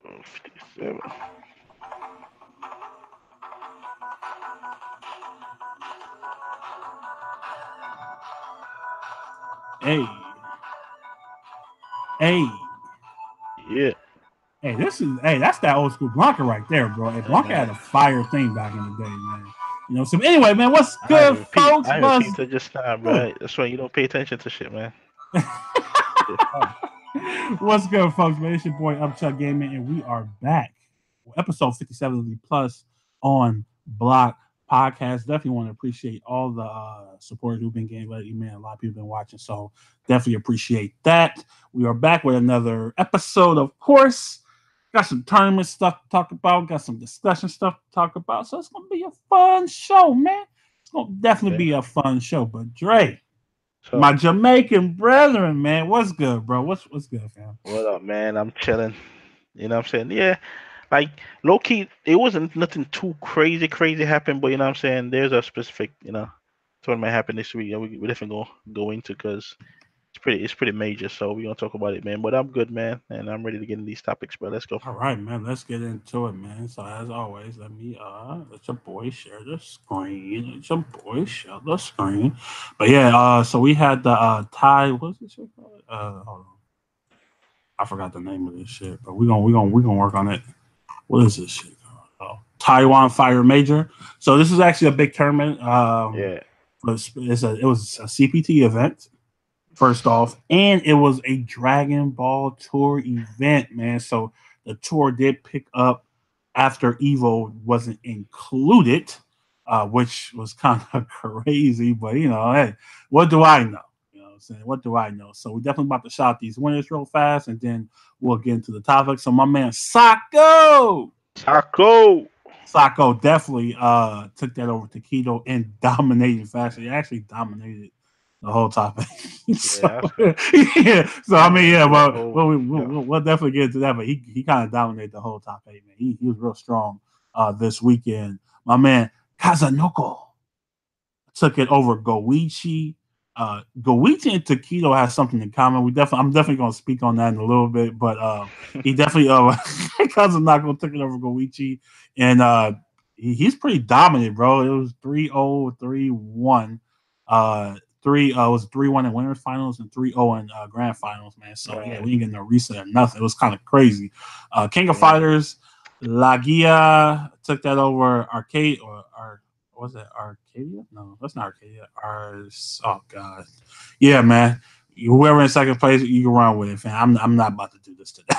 57. Hey, hey, Yeah. hey, that's that old school Blanca right there, bro. Hey, Blanca had a fire thing back in the day, man. You know, so anyway, man, what's good, folks? I What's repeat it just now, good? bro. That's why you don't pay attention to shit, man. It's fun. What's good, folks, man? It's your boy Upchuck Gaming, and we are back. Episode 57 of the Plus on Block podcast. Definitely want to appreciate all the support who've been getting lately, man. A lot of people been watching, so definitely appreciate that. We are back with another episode, of course. Got some tournament stuff to talk about, got some discussion stuff to talk about. So it's gonna be a fun show, man. It's gonna definitely Yeah. be a fun show. But Dre, So, my Jamaican brethren, man, what's good, bro? What's good, fam? what up, man? I'm chilling. You know what I'm saying? Yeah. Like, low key, it wasn't nothing too crazy happened, but you know what I'm saying? There's a specific, tournament happened this week. We definitely go into because it's pretty major. So we're gonna talk about it, man. But I'm good, man, and I'm ready to get in these topics, bro. Let's go. All right, man. Let's get into it, man. So as always, let your boy share the screen. Let your boy share the screen. But yeah, so we had the Thai. What's this shit called? Hold on. I forgot the name of this shit, but we gonna work on it. What is this shit called? Oh, Taiwan Fire Major. So this is actually a big tournament. Yeah. It was a CPT event first off, and it was a Dragon Ball Tour event, man. So the tour did pick up after Evo wasn't included, which was kind of crazy. But hey, what do I know? You know what I'm saying? What do I know? So we're definitely about to shout these winners real fast, and then we'll get into the topic. So my man Sako. Taco. Sako definitely took that over to Keto in dominating fashion. He actually dominated the whole topic. So, Yeah. yeah. So I mean, yeah. The Well, whole, we'll definitely get into that. But he kind of dominated the whole top eight, man. He was real strong this weekend. My man Kazanoko took it over Goichi. Goichi and Taquito has something in common. I'm definitely going to speak on that in a little bit, but he definitely Kazanoko took it over Goichi, and he's pretty dominant, bro. It was 3-0, 3-1. 3-1 in winners finals and 3-0 in grand finals, man. So yeah, right. we ain't getting no reset or nothing. It was kind of crazy. King of Yeah. Fighters, Lagia took that over Arcade or was it Arcadia? No, that's not Arcadia. Oh god, yeah, man. Whoever in second place, you can run with it, fam. I'm not about to do this today.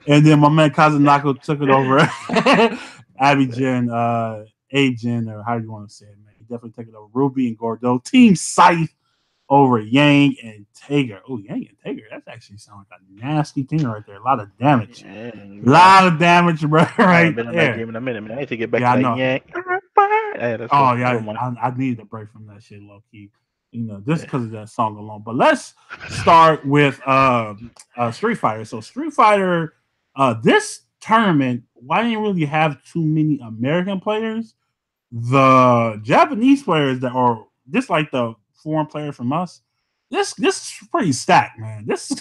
and then my man Kazanako took it over Abidjan, Agen, or how do you want to say it, man? He definitely took it over Ruby and Gordo. Team Scythe over Yang and Tager. Oh, Yang and Tager. That actually sounds like a nasty thing right there. A lot of damage. Yeah, A lot of damage, bro, I haven't right been on that there. game in a minute, man. I need to get back Yeah, to I that know. yank. Yeah, let's go. Oh, yeah. Never mind. I needed a break from that shit, low key. Just Yeah. because of that song alone. But let's start with Street Fighter. So, Street Fighter, this tournament, why didn't really have too many American players? The Japanese players that are just like the foreign players from us, this is pretty stacked, man. This Yeah.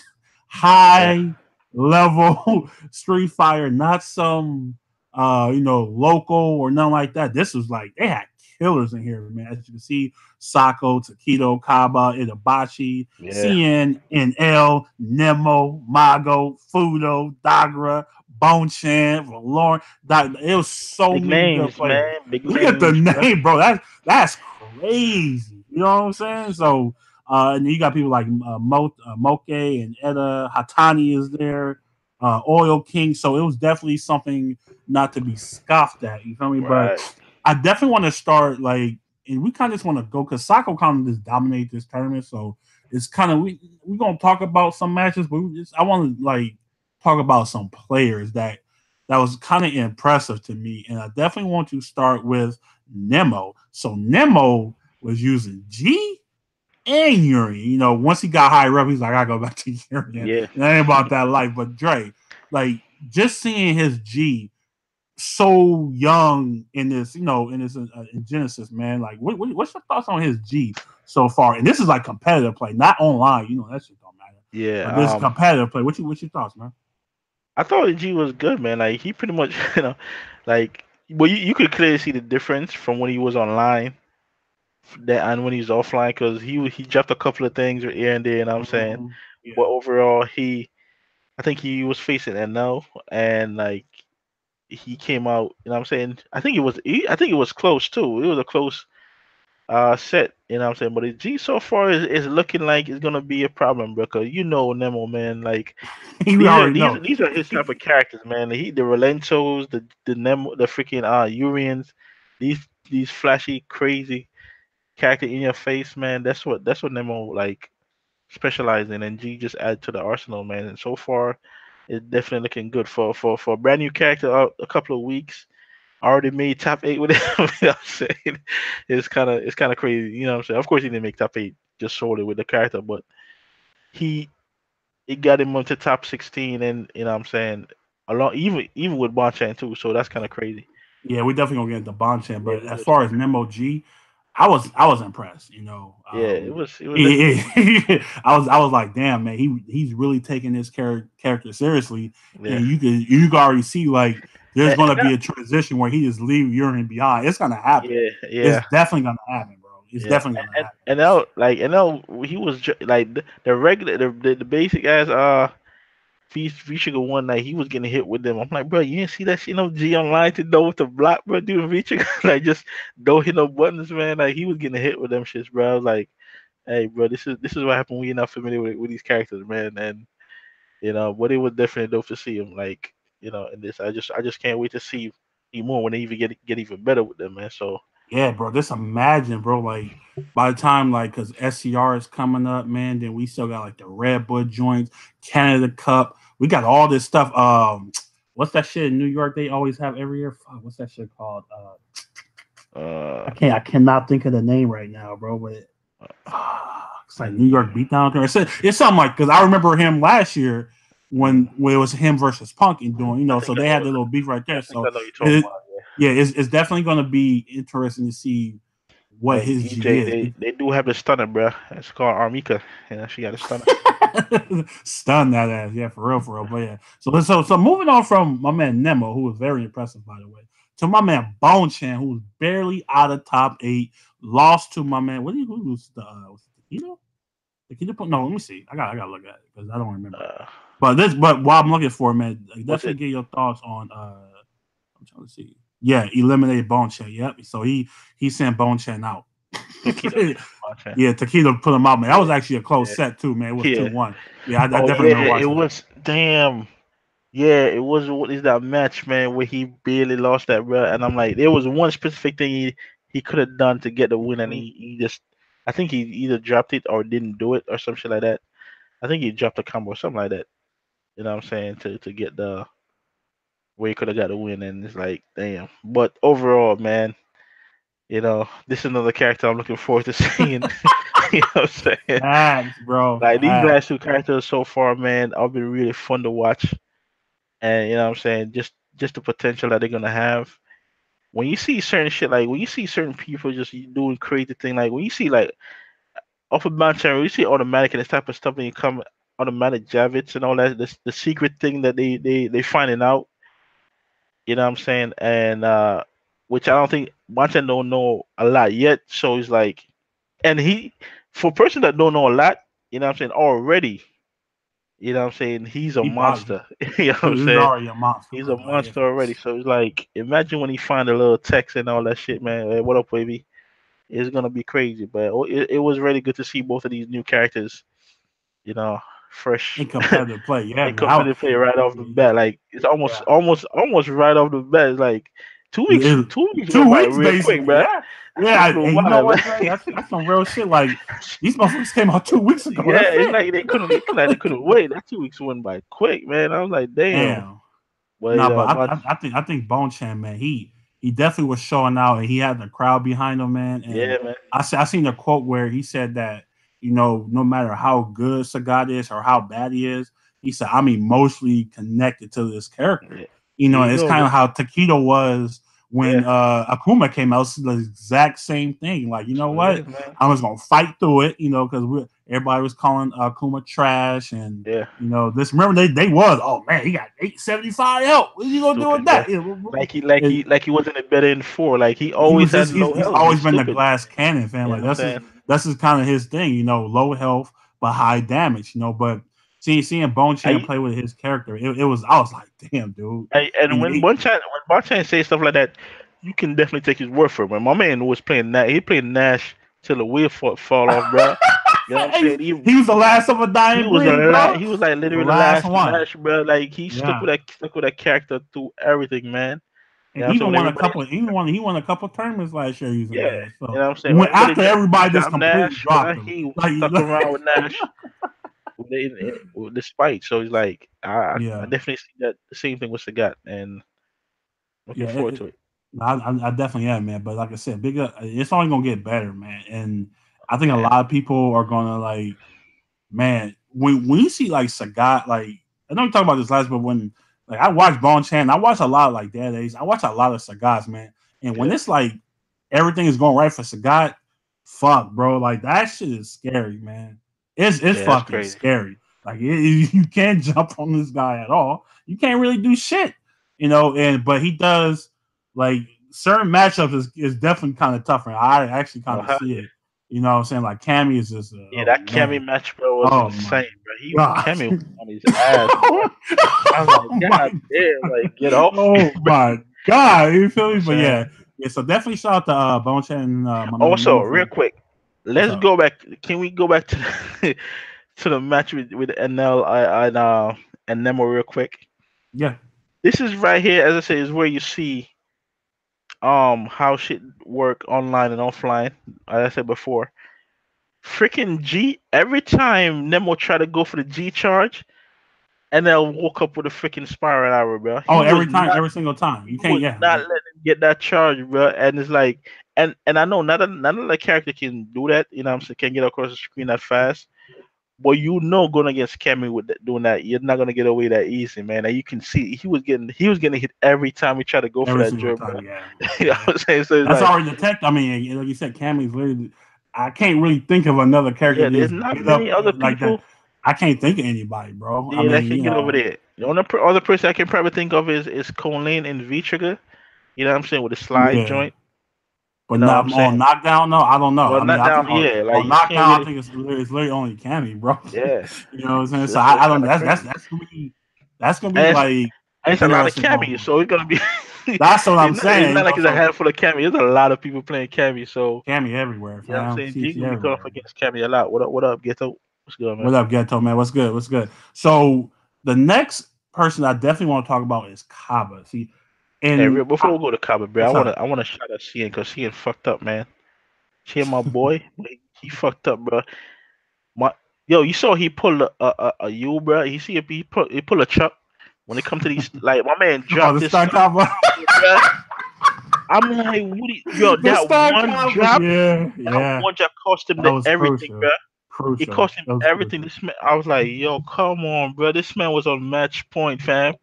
high level Street Fighter, not some local or nothing like that. This was like they had killers in here, man. As you can see, Sako, Takedo, Kaba, Itabashi, Yeah. CN, NL, Nemo, Mago, Fudo, Dagra, Bonchan, Valorant. It was so Big many good names, players. man. Big Look at the names, bro. name, bro. That's crazy. You know what I'm saying? So, and then you got people like Moke and Eda Hatani is there, Oil King. So it was definitely something not to be scoffed at. You feel me? But Right. I definitely want to start and we kind of just want to go because Sako kind of just dominate this tournament. So it's kind of we gonna talk about some matches, but I want to talk about some players that was kind of impressive to me. And I definitely want to start with Nemo. So Nemo was using G and Yuri. Once he got higher up, he's like, I go back to Yuri. And Yeah. it ain't about that life. But Dre, just seeing his G so young in this, in Genesis, man. What's your thoughts on his G so far? And this is competitive play, not online. That shit don't matter. Yeah. But this is competitive play. What's your thoughts, man? I thought G was good, man. Like he pretty much, like, well, you could clearly see the difference from when he was online that and when he's offline, because he dropped a couple of things here and there, you know what I'm saying? Mhm. But Yeah. overall, I think he was facing NL, and like he came out, you know what I'm saying? I think it was close too. It was a close set, you know what I'm saying? But the G so far is looking like it's gonna be a problem, bro. Cause you know Nemo, man. Like You these are already these know. these are his type of characters, man. The Relentos, the Nemo, the freaking Urians, these flashy, crazy character in your face, man. That's what Nemo like specialize in, and G just add to the arsenal, man. And so far, it's definitely looking good for a brand new character. A couple of weeks, already made top eight with him. You know what I'm saying? It's kind of crazy. You know what I'm saying? Of course, he didn't make top eight just solely with the character, but he it got him onto top 16, and you know what I'm saying, along even with Bonchan too. So that's kind of crazy. Yeah, we definitely gonna get into Bonchan, Yeah, but we as will far see. as Nemo G, I was impressed. Yeah, it was definitely I was like, damn man, he's really taking this character seriously, yeah. and you can already see like there's And, gonna and be a transition where he just leave Urine behind. It's gonna happen. yeah, It's yeah. definitely gonna happen, bro. It's Yeah, definitely gonna happen. and now like and now he was like the regular the basic ass V-Trigger one night he was getting hit with them. I'm like, bro, you didn't see that shit no G online to know what to block, bro, doing V-Trigger like just don't hit no buttons, man. Like he was getting hit with them shits, bro. I was like, hey, bro, this is what happened when you're not familiar with these characters, man. And but it was definitely dope to see him like in this. I just can't wait to see more when they even get even better with them, man. So Yeah, bro. Just imagine, bro. Like by the time, like, because SCR is coming up, man. Then we still got like the Red Bull joints, Canada Cup. We got all this stuff. What's that shit in New York? They always have every year. Fuck, what's that shit called? uh, I cannot think of the name right now, bro. But it's like New York Beatdown. It's something like because I remember him last year mm, when it was him versus Punk and doing, I so think I they know. had the little beef right I there. think I So know you're talking it, about. yeah, it's definitely going to be interesting to see what Hey, his G EJ, is. they do have the stunner, bro. It's called Armika. She got a stunner. Stun that ass, yeah, for real, for real. But yeah, so moving on from my man Nemo, who was very impressive by the way, to my man Bone Chan, who was barely out of top eight, lost to my man. Who was the was it Taquito? Taquito put no. Let me see. I gotta look at it because I don't remember. Uh, But while I'm looking for it, man, was definitely it get your thoughts on. I'm trying to see. Yeah, eliminated Bone Chan. Yep. So he sent Bone Chan out. Taquito did? Okay. Yeah, Taquito put him out, man. That was Yeah, actually a close yeah, set too, man. It was yeah. 2-1. Yeah, I Oh definitely yeah, remember it watching that. was. Damn. Yeah, it was. What is that match, man? Where he barely lost that, bro. And I'm like, there was one specific thing he could have done to get the win, and he just. I think he either dropped it or didn't do it or some shit like that. I think he dropped a combo or something like that. You know what I'm saying? To get the where he could have got the win, and it's like, damn. But overall, man, this is another character I'm looking forward to seeing. You know what I'm saying? Facts, bro. Like these Facts. last two characters so far, man, have been really fun to watch. And you know what I'm saying? Just the potential that they're gonna have. When you see certain shit, like when you see certain people just doing crazy thing, like when you see like off of Mount Cherry, you see automatic and this type of stuff, and you come automatic Javits and all that, the secret thing that they finding out. You know what I'm saying? And which I don't think Martin don't know a lot yet. So he's like, and he for a person that don't know a lot, you know what I'm saying, already, you know what I'm saying, he's a He probably monster. You know what I'm he's saying? already a monster, He's a bro. Like monster already. So it's like, imagine when he find a little text and all that shit, man. Hey, what up, baby? It's gonna be crazy. But it was really good to see both of these new characters, you know, fresh in competitive play. Yeah, and man. How competitive play right off the bat. Like it's almost yeah. almost almost right off the bat. It's like two weeks. It- 2 weeks two went by weeks real quick, basically. man. Yeah. That shit Yeah. flew And you know by, what, Dre? man. That's some real shit. Like these motherfuckers came out 2 weeks ago. Yeah, That's it's it. like they couldn't wait. That 2 weeks went by quick, man. I was like, damn. Damn. But No, but but I think Bone Chan, man, he definitely was showing out and he had the crowd behind him, man. And yeah, man. I seen a quote where he said that, no matter how good Sagat is or how bad he is, he said, I'm emotionally connected to this character. Yeah. And There you it's go, kind bro. of how Taquito was when Yeah, Akuma came out, it's the exact same thing. Like, you that's know what it what? is, man. I was gonna fight through it, because everybody was calling Akuma trash, and Yeah, this. Remember they was, oh man, he got 875 health. What are you gonna do with stupid, bro. that? Like he wasn't better in four. Like he He always was had just low he's health. always He's been the stupid. glass cannon fan. You know Like what I'm saying? that's just kind of his thing, low health but high damage, But seeing Bone Chan I, play with his character, it was I was like, damn, dude. and And when Bonchan say stuff like that, you can definitely take his word for it. When my man was playing Nash, he played Nash till the wheel fall off, bro. You know what I'm saying? he was the last of a He dying was breed, bro. he was like The literally the last last one. Nash, bro. Like he Yeah. stuck with that character through everything, man. You And know what I'm saying? even When won a everybody, couple. He won a couple tournaments last year using yeah, Nash. you So know what I'm saying? When when everybody after everybody just dropped completely Nash, bro, dropped him, he like stuck around with Nash with the spite. So he's like, I yeah, definitely see that the same thing with Sagat, and looking yeah. forward to it. I definitely am, man. But like I said, bigger. It's only gonna get better, man. And I think a Man, lot of people are gonna like, man. When you see like Sagat, like I know we talked about this last, but when like I watch Bone Chan, I watch a lot of like Dead Ace. I watch a lot of Sagats, man. And when yeah, it's like everything is going right for Sagat, fuck, bro. Like that shit is scary, man. It's yeah, that's fucking crazy. scary. Like you can't jump on this guy at all. You can't really do shit, And but he does like certain matchups is definitely kind of tougher. I actually kind Oh, of hell see yeah. it. You know what I'm saying? Like Cammy is just Yeah, oh that Cammy man. match, bro, was Oh my insane, bro. god. Cammy was on his ass, bro. I was Oh like, my God damn, like get off me, oh bro. my god. You You know feel what me? I'm But saying? yeah, so definitely shout out to Bone Chan and my man Also, Nemo real for quick, what's let's up. go back. Can we go back to the, to the match with NL and Nemo real quick? Yeah. This is right here, as I say, is where you see how shit work online and offline. As I said before, freaking G. Every time Nemo try to go for the G charge, and they'll woke up with a freaking spiral arrow, bro. Oh, every time, every single time. You He can't, was yeah. not letting him get that charge, bro. And it's like, and I know not another character can do that. You know, what I'm saying, can get across the screen that fast. But going against Cammy with doing that, you're not gonna get away that easy, man. And you can see he was getting hit every time he tried to go for Every that single jump, bro. time, yeah. You know Yeah. what I'm saying? So it's That's like, already the tech. I mean, like you said, Cammy's literally. I can't really think of another character yeah, that there's just not beat up many other like that. people, I can't think of anybody, bro. I yeah, that mean, can get over there. The only other person I can probably think of is Colleen and V Trigger. You know what I'm saying, with the slide yeah. joint. You But know what not I'm on saying? knockdown, no, I don't know. Well, I mean, not I think down, yeah, like on you can't knockdown, I really, think it's literally only Cammy, bro. yeah. You know what I'm saying? So That's I don't. kind of That's crazy. that's gonna be And like it's a lot of interesting going cameos, forward. so it's gonna be. That's what I'm It's saying. not like it's a So handful of cameos. There's a lot of people playing cameos, so Cammy everywhere, you know what I'm fam. saying. G She gonna be going up everywhere. against cameo a lot. What up? What up? Ghetto? What's good, man? What up, Ghetto man? What's good? What's good? So the next person I definitely want to talk about is Kaba. See, Hey, and real, before we go to Cobb, bro, what's up? I wanna shout out Cian because Cian fucked up, man. Cian, my boy, he fucked up, bro. My yo, you saw he pulled a U, bro. He see he pull a chuck when it come to these. Like my man Oh, dropped the his Star son, Kaba. bro. I'm like, yo, The Star Kaba. Yeah, that yeah. one drop cost him That the was everything, bro. crucial. It Crucial. cost him That was everything. crucial. This man, I was like, yo, come on, bro. This man was on match point, fam,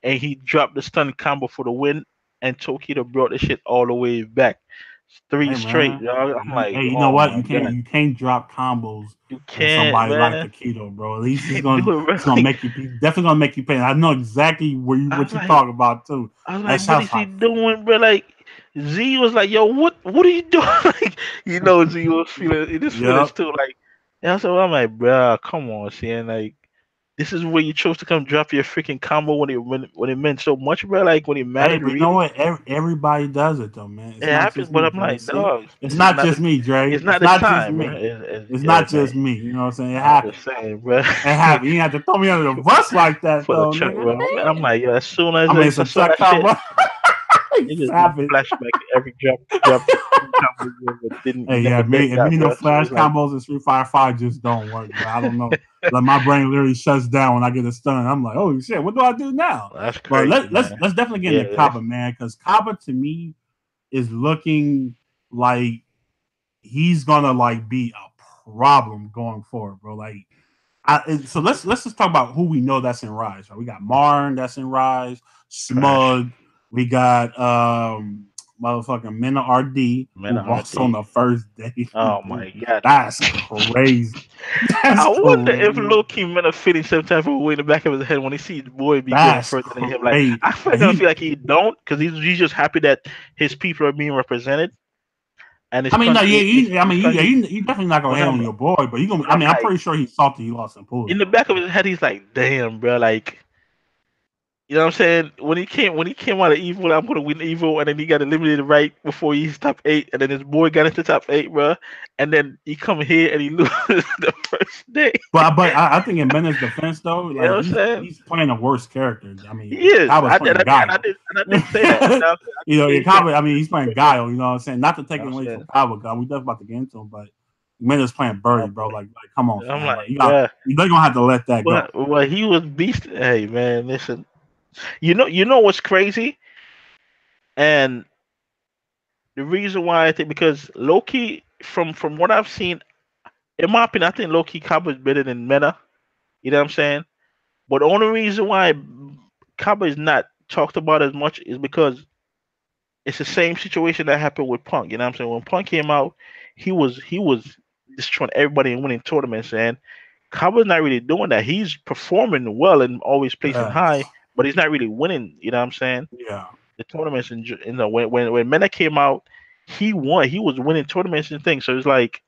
and he dropped the stun combo for the win, and Tokido brought the shit all the way back, three Hey straight. man. Yo. I'm like, Hey, you know oh what? my god, You can't drop combos you on can't, somebody like man. Taquito, bro. At You least can't do it, bro. it's gonna make you definitely gonna make you pay. I know exactly I what was you like, talk about too. That what sounds is he like doing, bro? Like Z was like, yo, what are you doing? Like, Z was feeling in his feelings yep. too. Like, and so I'm like, bro, come on, Cian. Like, this is where you chose to come drop your freaking combo when it meant so much, bro. Like when it Hey, mattered, but you know really. what? Everybody does it though, man. It It's not happens, just but me, I'm Dre. like, See, dog, it's not just me, Dre. it's It's not the not just time, bro. me. It's Yeah, not man. just me. You know what I'm saying? It I'm just happens. saying, bro. It happens. You ain't have to throw me under the bus like that, For the though, truck, nigga. bro. I'm like, yo, I mean, I some saw Chuck that shit, combo. it just did Savage. flashback to every drop combo you Hey, yeah, never me did and got, me no bro. So flash it's like, combos in Street Fighter 5 just don't work, bro. I don't know. Like my brain literally shuts down when I get a stun. I'm like, oh shit, what do I do now? that's But crazy, man. let's definitely get Yeah, into yeah. Kaba, man, because Kaba to me is looking like he's gonna like be a problem going forward, bro. Like so let's just talk about who we know that's in Rise. Right? We got Marn that's in Rise, Trash. Smug. We got motherfucking Menat RD who Menat lost on RD. the first day. Oh my god. That's crazy. That's I wonder if crazy. low-key Menat feeling some type of way in the back of his head when he sees boy be going That's further than him. Like crazy. I feel Like, feel like he don't because he's just happy that his people are being represented and his I mean, no, country. yeah, I His mean, country. you definitely not gonna Well, hate no, on your boy, but you gonna. but I I'm mean, I'm like pretty sure he's salty. He lost in in pool. the back of his head, he's like, "Damn, bro, like." You know what I'm saying? When he came out of evil, I'm gonna win evil, and then he got eliminated right before he's top 8, and then his boy got into top 8, bro. And then he come here and he loses the first day. But I think in Menat's defense though, You know like what I'm saying? he's playing a worse character. I He mean, is. Kaba's I did, playing I did, and I Guile. did, and I did say that. You know what I'm saying? I You know, did yeah, say that. Kaba. I mean, he's playing Guile. You know what I'm saying? Not to take You it know what away I'm from saying? Kaba, because we definitely about to get into him, but Menat's playing Oh, Birdie, bro. boy. Like, come on, I'm fam. like, Like, bruh. they're gonna have to let that go. Well, he was beast. Hey, man, listen. You know what's crazy? And the reason why I think because Loki, from what I've seen, in my opinion, I think Loki Kaba is better than Meta. You know what I'm saying? But the only reason why Kaba is not talked about as much is because it's the same situation that happened with Punk. You know what I'm saying? When Punk came out, he was destroying everybody and winning tournaments. And Kaba's not really doing that. He's performing well and always placing high, but he's not really winning. You know what I'm saying? Yeah. The tournaments and when Mena came out, he won. He was winning tournaments and things. So it's like,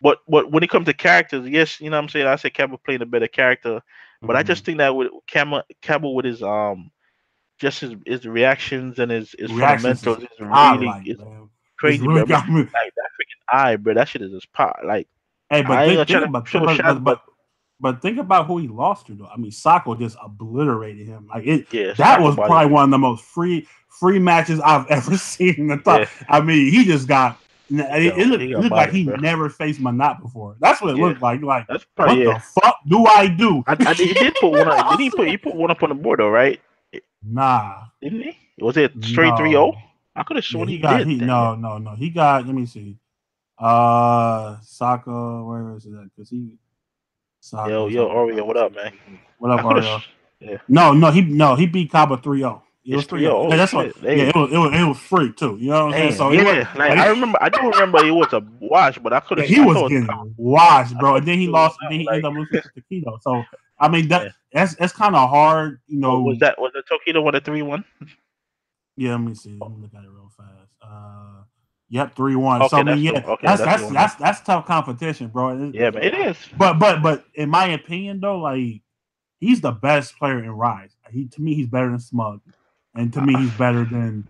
but when it comes to characters, yes, you know what I'm saying. I say Kaba playing a better character, but I just think that with Kaba with his just his reactions and his Reactions fundamentals is is really godlike, it's man. It's crazy, really bro. But got me. like that freaking eye, bro, that shit is just pop. Like Hey, I but ain't gonna think try to about show shots, but but think about who he lost to though. I mean, Sako just obliterated him. Like it yeah, that Sako was body. probably one of the most free matches I've ever seen in the top. Yeah, I mean, he just got it he looked got like body, he bro. never faced Menat before. That's what it Yeah, looked like. Like, that's probably what yeah. the fuck do I do? He did put one on. Did he put one up on the board though? Right? Nah, Didn't he? Was it straight 3-0? no. I could have Yeah, sworn he did. he Damn. no. He got, let me see. Saka, where is it at? Because he Yo, Sako, yo, Sako, Oreo, Sako, what up, man? Sako. What up, I could have. Oreo? Yeah, No, he beat Kaba 3-0. It it's was 3-0. 3-0. Yeah, Oh that's what. shit. Yeah, Hey, it was free too. You know what I'm saying? damn. So it was Yeah, like like, I remember. I do remember it was a wash, but I could yeah, have. he I was thought. getting washed, I bro. thought And then he it was lost. And then out. he ended Like, up losing to Taquito. So I mean yeah. that's kind of hard, you Was know. that was the Tokido one a 3-1? Yeah, let me see. Let me look at it real fast. Yep, 3-1. So Okay, I mean, that's the yeah, one. Okay, that's the one. Then. that's tough competition, bro. Yeah, man, it is. But in my opinion, though, like he's the best player in Rise. He to me, he's better than Smug, and to me, Uh, he's better than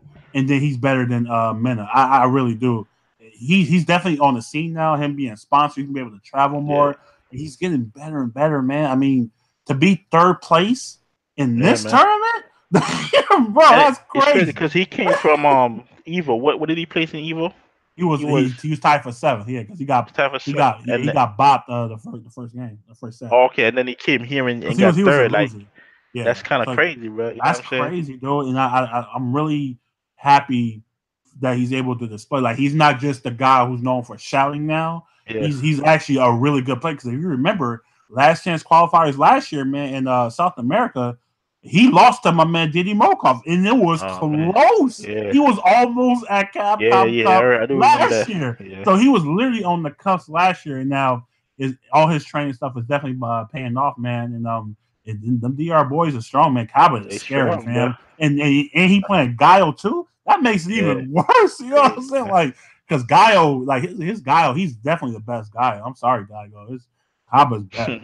Mena. I really do. He's definitely on the scene now. Him being sponsored, he can be able to travel yeah, more. He's getting better and better, man. I mean, to be third place in yeah, this man. tournament, bro, And that's it's crazy crazy. because he came from Evo. What did he place in Evo? He was He was tied for seventh, yeah, because type of seven, he got bopped the first set. okay, and then he came here and Because got he was a third. Like loser. Yeah, that's kind of so crazy, bro. You know what that's I'm saying? crazy, dude. And I'm really happy that he's able to display. Like he's not just the guy who's known for shouting now. Yeah. He's actually a really good player. Because if you remember, last chance qualifiers last year, man, in South America, he lost to my man Diddy Mokov, and it was Oh man. close. Yeah. He was almost at Yeah, Capcom yeah. Cup I do remember last that. year. Yeah. So he was literally on the cuffs last year, and now all his training stuff is definitely paying off, man. And them DR boys are strong, man. Kaba is They scary, strong, bro. fam. And he playing Guile too. That makes it Yeah. even worse. You know what I'm Crazy, saying? man. Like, because Guile, like his Guile, he's definitely the best guy. I'm sorry, Guile. His Kaba's better.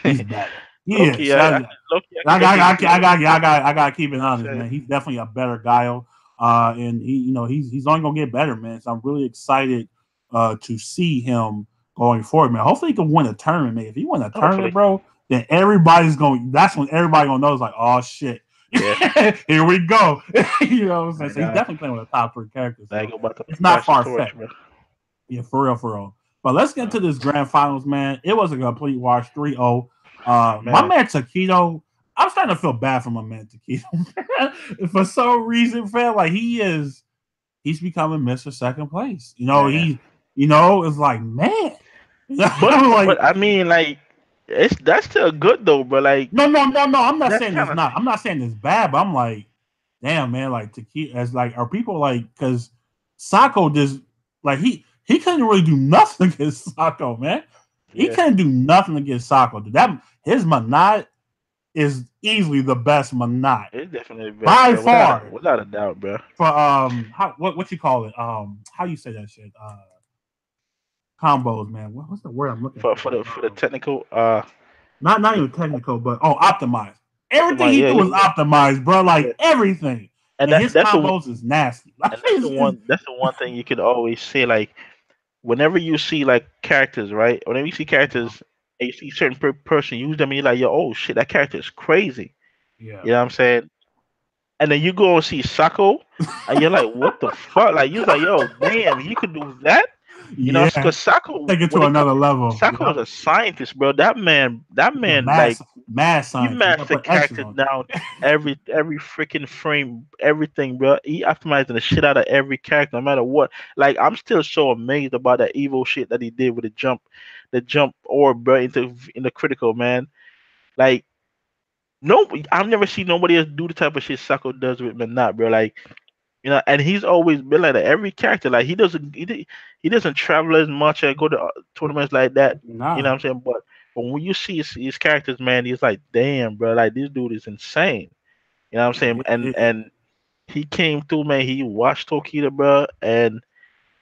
He's better. He Loki, is. Loki, I can definitely see that. I got to keep it You know what honest, I'm saying? man. He's definitely a better Guile. And he's only gonna get better, man. So I'm really excited to see him going forward, man. Hopefully he can win a tournament, man. If he win a tournament, Hopefully. bro, then everybody's going. That's when everybody gonna know. It's like, oh shit, Yeah. here we go. You know what I'm saying? My So he's God. definitely playing with a top three character. Now So you about to it's not pass the far torch, fetched. bro. Yeah, for real, for real. But let's get to this grand finals, man. It was a complete wash, 3-0. My Man. man Taquito, I'm starting to feel bad for my man Taquito. For some reason, fam, like he's becoming Mr. Second Place. Man. It's like, man. But I mean, like, that's still good though, bro. Like, No. I'm not that's saying it's kind of not. I'm not saying it's bad, but I'm like, damn man, like to keep as like are people like because Sako just like he couldn't really do nothing against Sako, man. He Yeah, couldn't do nothing against Sako. That his Menat is easily the best Menat it's definitely the best, by bro. far. Without a doubt, bro. For how what you call it? How you say that shit? Combos, man. What's the word I'm looking For for? the technical, Not even technical, but optimized. Everything optimize. he Yeah, do is optimized, bro. yeah. Like everything, And and his that's the combos is nasty. Like and that's the it's one that's the one thing you could always say. Like whenever you see like characters, right? Whenever you see characters and you see certain person use them, and you're like, yo, oh shit, that character is crazy. yeah, You know what I'm saying? And then you go and see Sako, and you're like, what the fuck? Like you're like, yo, damn, he could do that. You know, yeah. because Sako, Take it when to it comes, another level. Sako is Yep. a scientist, bro. That He's a man, like mass he science. You gotta mastered put X's characters on down, every freaking frame, everything, bro. He optimizing the shit out of every character, no matter what. Like I'm still so amazed about that evil shit that he did with the jump orb, bro, into critical, man. Like no, I've never seen nobody else do the type of shit Sako does with Menat, bro. Like and he's always been like that. Every character, like he doesn't travel as much and go to tournaments like that. it. You know Nah, what I'm saying? But when you see his characters, man, he's like, damn, bro, like this dude is insane. You know what I'm saying? And he came through, man. He watched Tokita, bro, and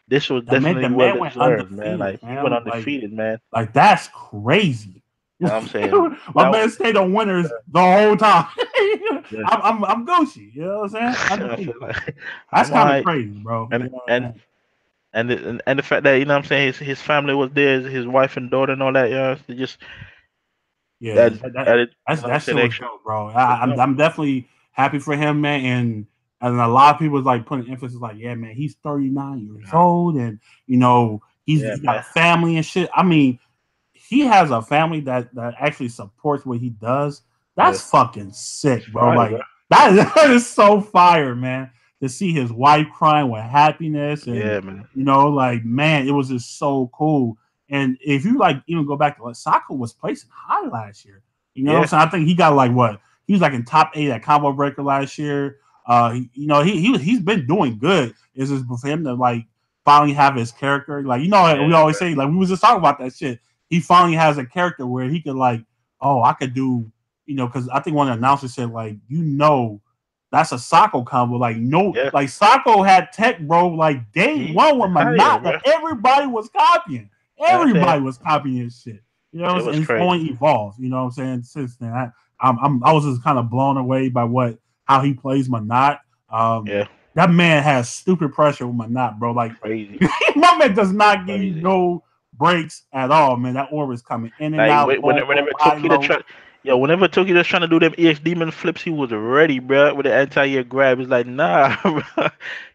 this was the definitely well man went deserved, man. undefeated, Like he went man. undefeated, man. Like that's crazy. You know what I'm saying? My That man stayed on winners the whole time. yeah, I'm Gucci. You know what I'm saying? I feel Undefeated. like That's I'm kind of alright. crazy, bro. And You know what I'm and saying? and the fact that you know what I'm saying his family was there, his wife and daughter and all that, they just Yeah, that added, you know what I'm that shit saying, was extra. dope, bro. But no, I'm definitely happy for him, man. And a lot of people was like putting emphasis, like, yeah, man, he's 39 years old, and yeah, he got a man, family and shit. I mean, he has a family that actually supports what he does. yeah, That's fucking it's sick, bro. fire, bro. Like that is so fire, man. To see his wife crying with happiness and Yeah, man. like man, it was just so cool. And if you like even go back to like Sako was placing high last year. You know what I'm Yeah, saying? I think he got like what he was like in top 8 at Combo Breaker last year. He's been doing good. It's just for him to like finally have his character. Like we yeah, always bro. say like we was just talking about that shit. He finally has a character where he could like, oh, I could do, because I think one of the announcers said like, that's a Sako combo. Like no, Yeah, like Sako had tech, bro. Like day he's one with fire, Menat, bro. that everybody was copying. And I said Everybody was copying his shit. You know what it I'm saying? was And it's crazy. only evolved. You know what I'm saying? Since then, I was just kind of blown away by how he plays Menat. Yeah, That man has stupid pressure with Menat, bro. Like crazy, my man does not give you crazy. no breaks at all, man. That orb is coming in and Like out, low, low, whenever high, Tokita low. tried, yo, whenever Tokita's trying to do them EX demon flips, he was ready, bro, with the anti-air grab. It's like, nah, bro,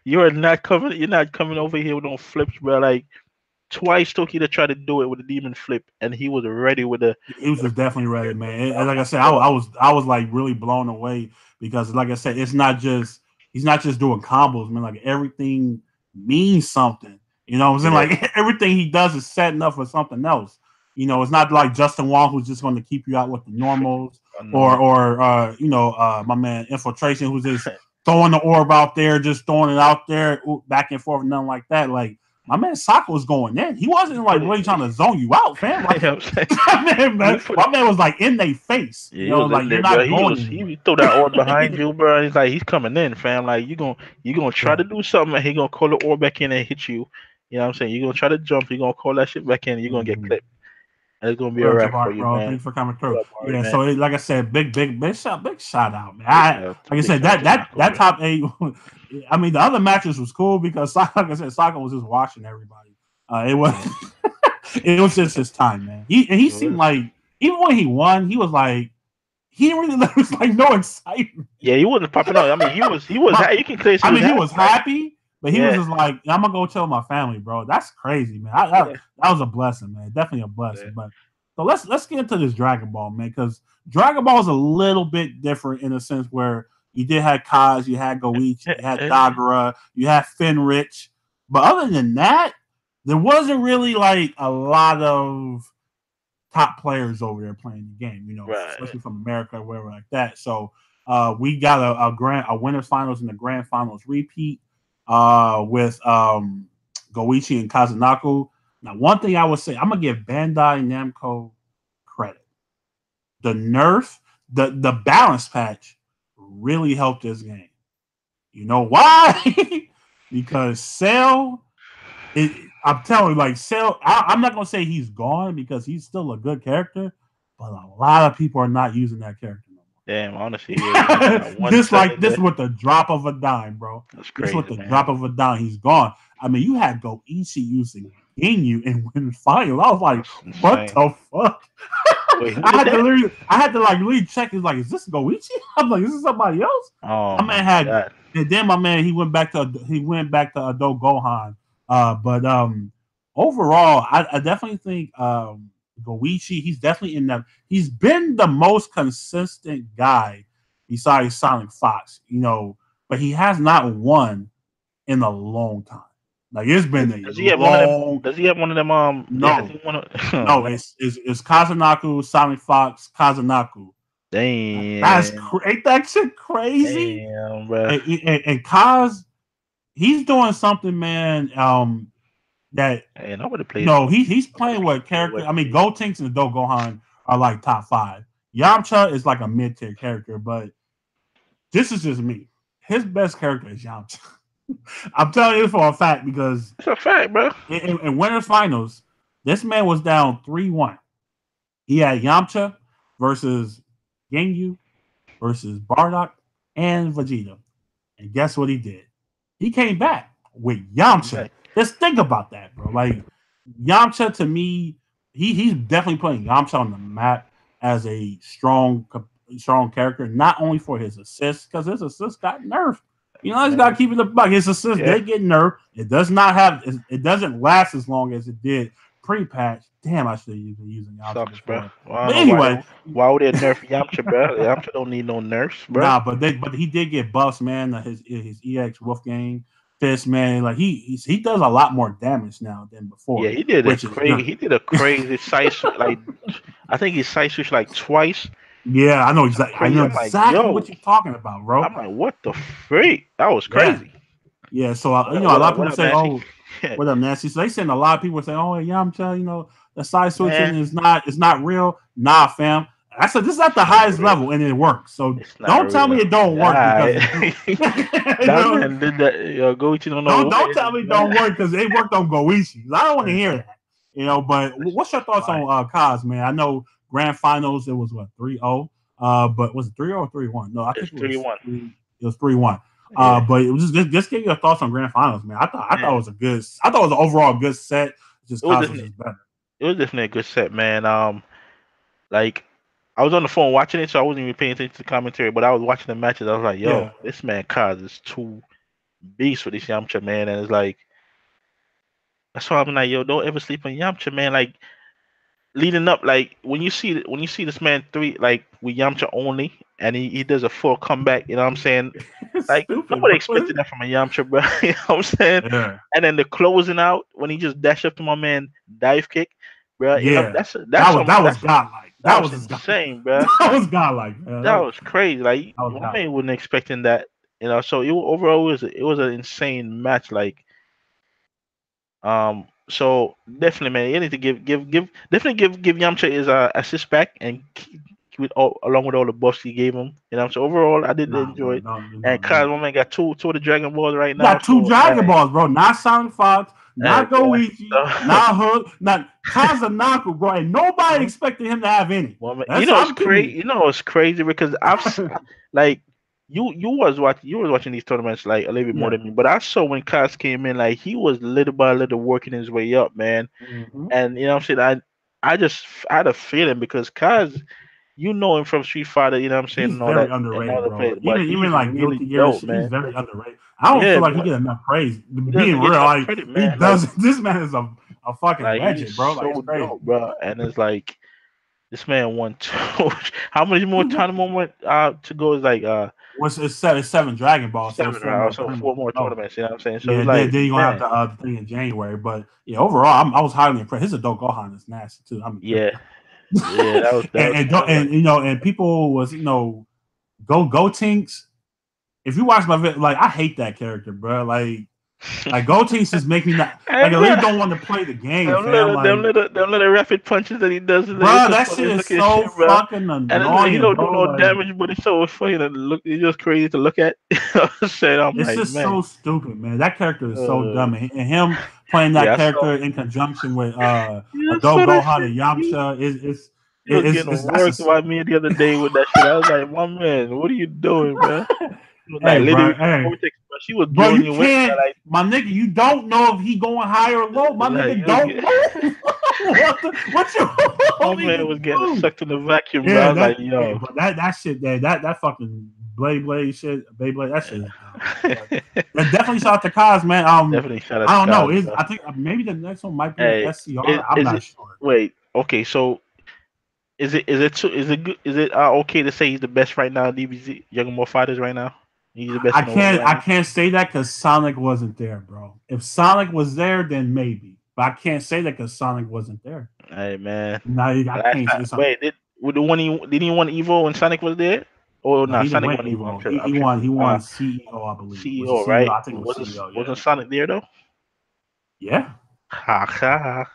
you're not coming over here with no flips, bro. Like twice Tokita tried to do it with a demon flip, and he was ready He was with a just definitely ready, air, bro. man. And I'm like I like, said, yo, I was like really blown away because, like I said, it's not just he's not just doing combos, man. Like everything means something. You know what I'm saying? yeah, Like everything he does is setting up for something else. It's not like Justin Wong who's just going to keep you out with the freaking normals, normal. or my man Infiltration who's just throwing the orb out there, just throwing it out there, back and forth, nothing like that. Like my man Sako was going in. He wasn't like Put it, really trying to zone you out, fam. you Like know what I'm saying? He man, put my man was like in their face. Yeah, he was Like in you're there, bro. not going He anywhere. throw that orb behind you, bro. He's like he's coming in, fam. Like you gonna try Right. to do something, and he gonna call the orb back in and hit you. You know what I'm saying? You gonna try to jump, you gonna call that shit back in, and you're gonna get Mm-hmm. clipped, and it's gonna be What a up, wrap for Jabari, you, bro? man. Thanks for coming through. What up, Ari, Yeah, man? so like I said, big shout out, man. Like I Big said, shout out to Sako, that bro. top 8. I mean, the other matches was cool because, like I said, Saka was just watching everybody. It was Yeah, it was just his time, man. He it seemed was. like even when he won, he was like he didn't really there was like no excitement. Yeah, he wasn't popping out. I mean, he was. My, You can clearly see I he was mean, he happy. was Like, happy, but he was yeah, just like, I'm gonna go tell my family, bro. That's crazy, man. yeah, That was a blessing, man. Definitely a yeah. blessing. But so let's get into this Dragon Ball, man, because Dragon Ball is a little bit different in a sense where you did have Kaz, you had Goichi, you had Dagara, you had Finrich, but other than that, there wasn't really like a lot of top players over there playing the game, Right. especially from America or wherever like that. So We got a winners finals and the grand finals repeat with Goichi and Kazanaku. Now, one thing I would say, I'm gonna give Bandai Namco credit. The nerf, the balance patch really helped this game. You know why? Because Cell, I'm telling you, like Cell, I'm not gonna say he's gone because he's still a good character, but a lot of people are not using that character no more. Damn, honestly, yeah, This with the drop of a dime, bro. that's This with crazy, the man. drop of a dime, he's gone. I mean, you had Goichi using Ginyu and win final. I was like, That's what insane. the fuck? Wait, who did that? I had to like really check. It's like, is this Goichi? I'm like, is this somebody else? Oh My man my had, god. and then my man he went back to Adult Gohan. But overall, I definitely think Goichi, he's definitely in that. He's been the most consistent guy besides Sonic Fox, but he has not won in a long time. Like it's been a Does he have one of them? long. Does he have one of them? Yeah, has No, he one of? Oh no, man, it's Kazanaku, Sonic Fox, Kazanaku. damn, Ain't that shit crazy? damn, bro. And Kaz, he's doing something, man. That Hey, nobody plays. he's Nobody playing with character. I mean, plays. Gotenks and Do Gohan are like top 5. Yamcha is like a mid tier character, but this is just me. His best character is Yamcha. I'm telling you for a fact because It's a fact, bro. in winners finals, this man was down 3-1. He had Yamcha versus Ginyu versus Bardock and Vegeta. And guess what he did? He came back with Yamcha. Like, Just think about that, bro. Like Yamcha to me, he's definitely putting Yamcha on the map as a strong character, not only for his assists, because his assists got nerfed. He's got to keep it a buck. His assists, yeah, they get nerfed. It does not have, it doesn't last as long as it did pre-patch. Damn, I should have been using Yamcha sucks, bro. before. Well, I don't But know why they anyway, why would they nerf Yamcha, bro? Yamcha don't need no nerfs, bro. nah, but he did get buffs, man. His EX Wolfgang Fist, man. Like he does a lot more damage now than Yeah, before, he did a which is crazy. good. He did a crazy side switch. Like, I think he side switched like twice. Yeah, I know Some exactly. I crazy. know I'm like, exactly yo. what you're talking about, bro. I'm like, what the freak? That was Yeah, crazy. yeah. So What up? a What lot of up? What people up, say, Nancy? "Oh, what up, Nancy?" So they saying a lot of people say, "Oh, Yamcha, the side switching Man, is not real." Nah, fam. I said this is at the it's not highest real. level and it works. So It's not don't tell me real. it don't work because Alright. it do. That man did that. Goichi don't know Don't what it tell is, me it don't man. work because it worked on Goichi. I don't want to hear that. But what's your thoughts Fine. on Kaz, man? I know grand finals it was what 3-0. But was it 3-0 or 3-1? No, I think It's 3-1. it was 3-1. Yeah. But it was just get your thoughts on grand finals, man. I thought it Man. was an overall good set. Just It was Kaz was definitely just better. it was definitely a good set, man. Like I was on the phone watching it, so I wasn't even paying attention to the commentary, but I was watching the matches. I was like, Yeah. yo, this man Kaz is too beast for this Yamcha, man. And it's like that's why I'm like, yo, don't ever sleep on Yamcha, man. Like leading up, like when you see this man three like with Yamcha only, and he does a full comeback. You know what I'm saying? It's Like stupid, nobody bro. expected that from a Yamcha, bro. You know what I'm saying? Yeah. And then the closing out when he just dashed up to my man dive kick, bro. You know Yeah. that's some That was that's godlike. that That was was his god. insane, bro. That was godlike, man. That was crazy. Like That was my godlike. man wasn't expecting that. You know, so overall it was an insane match. Like so definitely, man, you need to give definitely give Yamcha his assist back and keep with along with all the buffs he gave him. You know, so overall I did Nah, enjoy bro. it. No, And no. Kyle, my man, got two of the Dragon Balls right You now. got two So Dragon hey, Balls, bro. Not Sonic Fox, hey, not bro. Goichi, So, not Hook, not Kazanaku, bro. And nobody expected him to have any. well, man, That's I'm giving you. You know it's crazy because like you was watching these tournaments like a little bit more Yeah. than me, but I saw when Kaz came in, like he was little by little working his way up, man. Mm-hmm. And you know what I'm saying? I had a feeling because Kaz, you know him from Street Fighter, you know what I'm saying, He's and all very that and underrated, all the bro. players, but Even he's like really Guilty Gear, dope, he's man. very underrated. I don't feel Yeah, like he but get enough praise. he Being doesn't get real, enough like credit, he man. does. This man is a fucking Like he's legend, bro. Like it's so crazy. dope, bro. And it's like this man won two. How many more tournament to go? Is like It's seven Dragon Balls, so it's seven, four right? more So tournaments four to more go. tournaments. You know what I'm saying? So Yeah, it's like, then you're gonna have man, the thing in January. But yeah, overall, I was highly impressed. His adult Gohan is nasty too. I mean, good yeah, God. yeah. That was and that was like and people was Go Tinks. If you watch my video, like I hate that character, bro. Like Go Tinks just make me not Hey, like I bro. really don't want to play the game, fam. Like, Them little rapid punches that he does, it's bro, the that shit funniest is looking so shit, bro. fucking And he annoying, don't do bro. no Like, damage, but it's so funny to look. It's just crazy to look at. Shit, I'm it's like, just man, so stupid, man. That character is so uh, dumb, and him playing that yeah, I saw. character in conjunction with Yeah, I Adult saw that Gohan shit. and He, Yamcha he was is getting that's worked by me the other day with that shit. I was like, my man, what are you doing, bro? He was like hey, literally bro, hey, vortex, but she was bro, drawing you you in, can't, my nigga. You don't know if he going high or low, my like nigga. you was Don't get, move. what you my want me man to was getting do? sucked in the vacuum, bro. I Yeah, was like, hey, yo. but that shit, that fucking blade shit, Beyblade, that shit is dumb, bro. But that definitely shout out to Kaz, man. Definitely shout out I to don't know. Cos, Is bro. I think maybe the next one might be an Hey, SCR. I'm is not it? sure. Wait, okay. So is it good? Is it okay to say he's the best right now? DBZ Young More Fighters right now. He's the best in the world right I now. can't say that because Sonic wasn't there, bro. If Sonic was there, then maybe. But I can't say that because Sonic wasn't there. Hey man, Now I last can't time. say something. Wait, with the one did he win Evo when Sonic was there? Oh No, no, he didn't Sonic win won Evo. Evo. I'm He won. tripping. He won CEO, I believe. Was it CEO, CEO? right? I think it was CEO. Yeah. Wasn't Sonic there though? Yeah. Ha ha.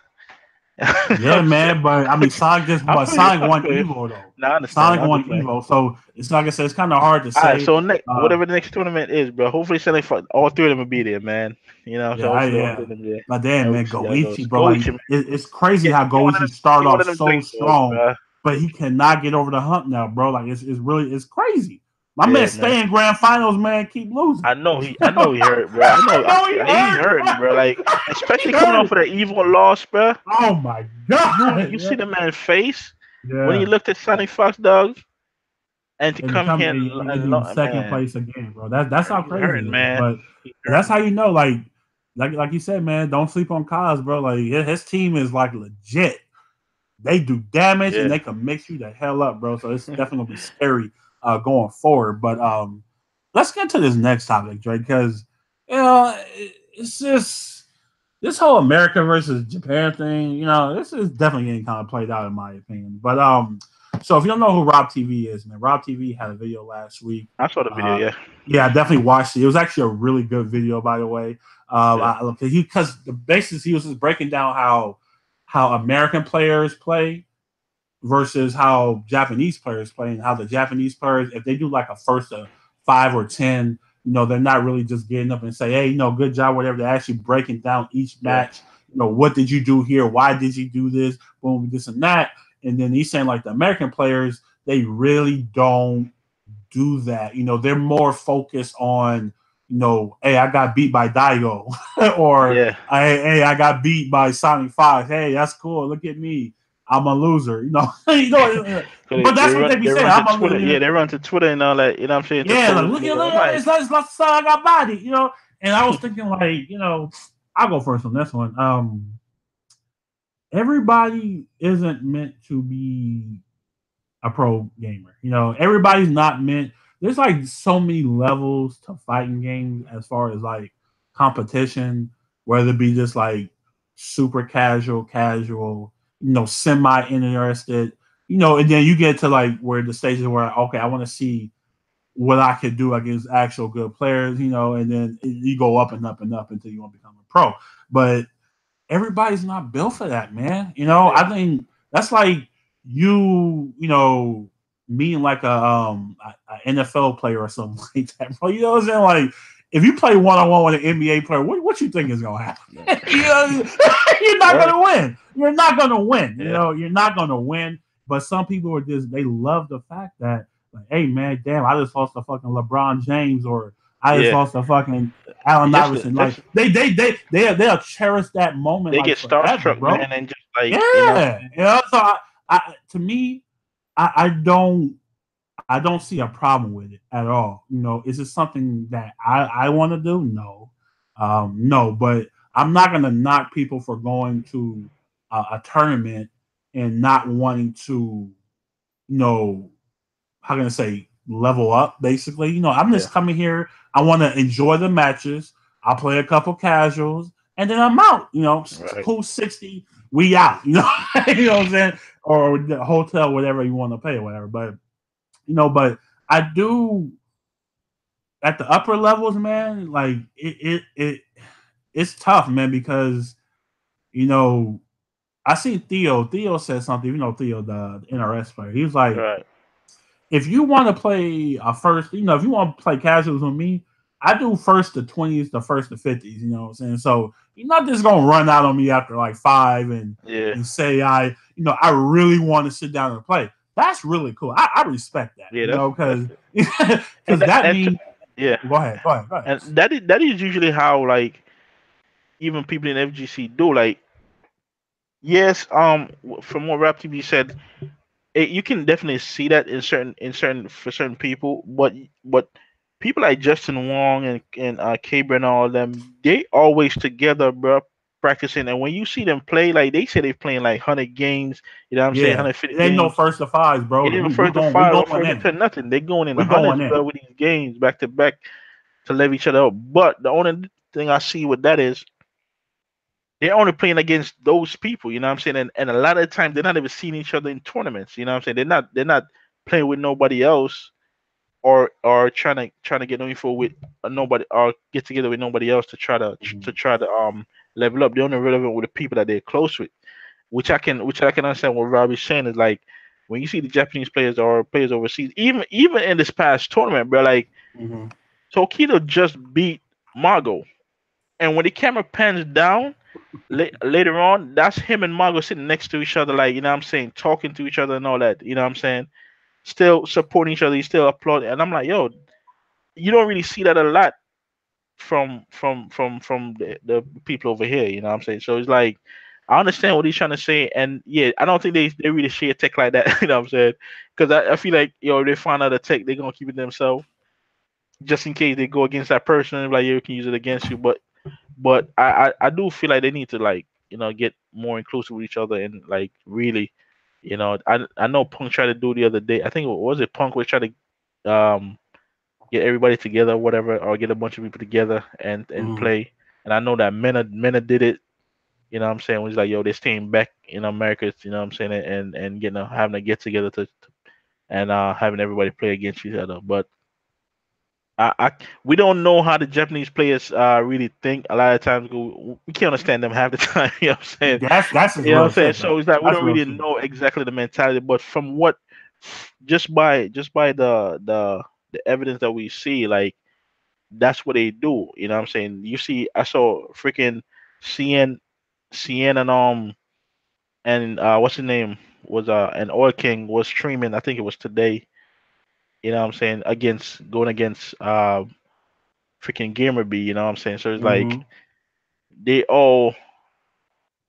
Yeah, I'm saying, man, but I mean, Sonic just I but feel you. Sonic I won feel you. Evo though. Now I understand. Sonic I'm won just playing. Evo, so it's like I said, it's kind of hard to All right, say. so next, Uh, whatever the next tournament is, bro. Hopefully, Sonic all three of them will be there, man. So hopefully all three yeah, of them there, but damn, and we'll man, see how it goes. Goichi, bro, Go like each man. it's crazy how He one of Goichi them. started He one off of them so big dogs, strong, bro. but he cannot get over the hump now, bro. Like it's really it's crazy. My man Yeah, man. stay in grand finals, man, keep losing. I know he hurt, bro. I know he He hurt, hurting, bro. Like bro. He especially coming off hurt. of the evil loss, bro. Oh my god, You see the man's face when he yeah. looked at Sonic Fox dogs, and to And to come come here and and in second man, place again, bro. That's how he's crazy hurting, it is. man. But He's that's hurting. how you know, like you said, man, don't sleep on Kaz, bro. Like his team is like legit. They do damage and Yeah. they can mix you the hell up, bro. So it's definitely gonna be scary going forward. But let's get to this next topic, Drake, because it's just this whole America versus Japan thing. This is definitely getting kind of played out in my opinion. But so if you don't know who Rob TV is, man, Rob TV had a video last week. I saw the video. Yeah. Yeah, I definitely watched it. It was actually a really good video, by the way. Yeah. Because the basis he was just breaking down how American players play versus how Japanese players play, and how the Japanese players, if they do like a first of 5 or 10, they're not really just getting up and say, hey, good job, whatever. They're actually breaking down each Yeah. match. What did you do here? Why did you do this? Boom, this and that. And then he's saying like the American players, they really don't do that. They're more focused on, hey, I got beat by Daigo, or Yeah. hey, I got beat by Sonic Fox. Hey, that's cool. Look at me. I'm a loser. So But that's what they be they saying. run to I'm a Twitter. loser. Yeah, they run to Twitter and all that. You know what I'm saying? To Yeah, like post. look at I'm like, it's like I got body. And I was thinking like, I'll go first on this one. Everybody isn't meant to be a pro gamer. Everybody's not meant. There's like so many levels to fighting games as far as like competition, whether it be just like super casual, semi interested, and then you get to like where the stages where okay, I want to see what I could do against actual good players, and then you go up and up and up until you want to become a pro. But everybody's not built for that, man. yeah. I think that's like you meeting like a NFL player or something like that, bro. You know what I'm saying? Like if you play one on one with an NBA player, what you think is gonna happen? You're not Right. gonna win. You're not gonna win. Yeah. You're not gonna win. But some people are just they love the fact that like, hey man, damn, I just lost to fucking LeBron James, or I just Yeah. lost to fucking Allen Iverson. Like they'll cherish that moment They like get forever, starstruck, bro. man, and just like Yeah, So I to me, I don't see a problem with it at all. Is it something that I want to do? No, no. But I'm not gonna knock people for going to a tournament and not wanting to, how can I say, level up. Basically, I'm yeah. just coming here. I want to enjoy the matches. I'll play a couple casuals, and then I'm out. Right. Cool 60, we out. You know what I'm saying, or the hotel, whatever you want to pay, or whatever. But but I do at the upper levels, man. Like it's tough, man, because you know I see Theo. Theo said something. You know Theo, the NRS player. He was like, Right. if you want to play a first, you know, if you want to play casuals with me, I do first to 20s, the first to 50s. You know what I'm saying? So you're not just gonna run out on me after like 5 Yeah. and say I really want to sit down and play. That's really cool. I respect that. Yeah. You know, That's because and because that and means yeah. go ahead. And that is usually how like even people in FGC do. Like, yes, from what Rap TV said, you can definitely see that in certain for certain people, but people like Justin Wong and Cabra and all of them, they always together, bro, practicing. And when you see them play, like they say they're playing like 100 games, you know what I'm saying, Yeah, 150 it ain't no games. first to fives, bro. It ain't We first to going we five or going first to in. 10, nothing. They're going in the We going hundreds, in. bro, with these games back to back to level each other up. But the only thing I see with that is they're only playing against those people, you know what I'm saying? And a lot of the time they're not even seeing each other in tournaments, you know what I'm saying? They're not playing with nobody else or trying to get no info with nobody or get together with nobody else to try to level up. They're only relevant with the people that they're close with, which I can understand what Robbie's saying is like when you see the Japanese players or players overseas, even in this past tournament, bro, like Mm-hmm. Tokido just beat Mago, and when the camera pans down later on, that's him and Mago sitting next to each other, like, you know what I'm saying, talking to each other and all that, you know what I'm saying, still supporting each other, he's still applauding, and I'm like, yo, you don't really see that a lot from the people over here, you know what I'm saying? So it's like I understand what he's trying to say, and yeah, I don't think they really share tech like that, you know what I'm saying? Because I feel like if they find out a tech, they're gonna keep it themselves just in case they go against that person, like yeah, we can use it against you. But I do feel like they need to like get more inclusive with each other and like really, I know Punk tried to do the other day. I think was it Punk was trying to get everybody together, whatever, or get a bunch of people together and Mm-hmm. play. And I know that Mena did it. You know what I'm saying? It was like, yo, they're staying back in America, you know what I'm saying, and having a get together and having everybody play against each other. But we don't know how the Japanese players really think. A lot of times we can't understand them half the time. You know what I'm saying? That's just You know what I'm real saying? shit So though. it's like we That's don't real really shit. know exactly the mentality, but from what just by the evidence that we see, like that's what they do. You know what I'm saying? You see, I saw freaking CN and what's his name was and Oil King was streaming. I think it was today. You know what I'm saying? Going against freaking Gamer B. You know what I'm saying? So it's like Mm-hmm. they all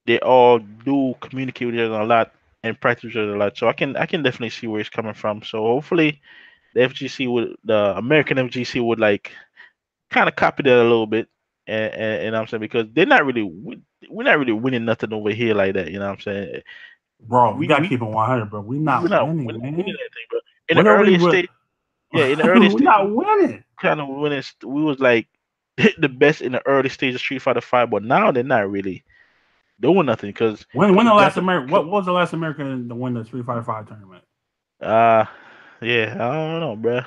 they all do communicate with each other a lot and practice with each other a lot. So I can definitely see where it's coming from. So hopefully the American FGC would like kind of copy that a little bit. And I'm saying because we're not really winning nothing over here like that. You know what I'm saying? Bro, we We gotta we keep it 100, bro. We we're not not winning, we're not winning man. anything, bro. In the What are we? early stage, yeah, in the early We're stage, not winning. kind of winning. We was like the best in the early stage of Street Fighter Five, but now they're not really doing nothing because When the last Japan. American? What was the last American to win the Street Fighter Five tournament? Uh, yeah, I don't know, bro.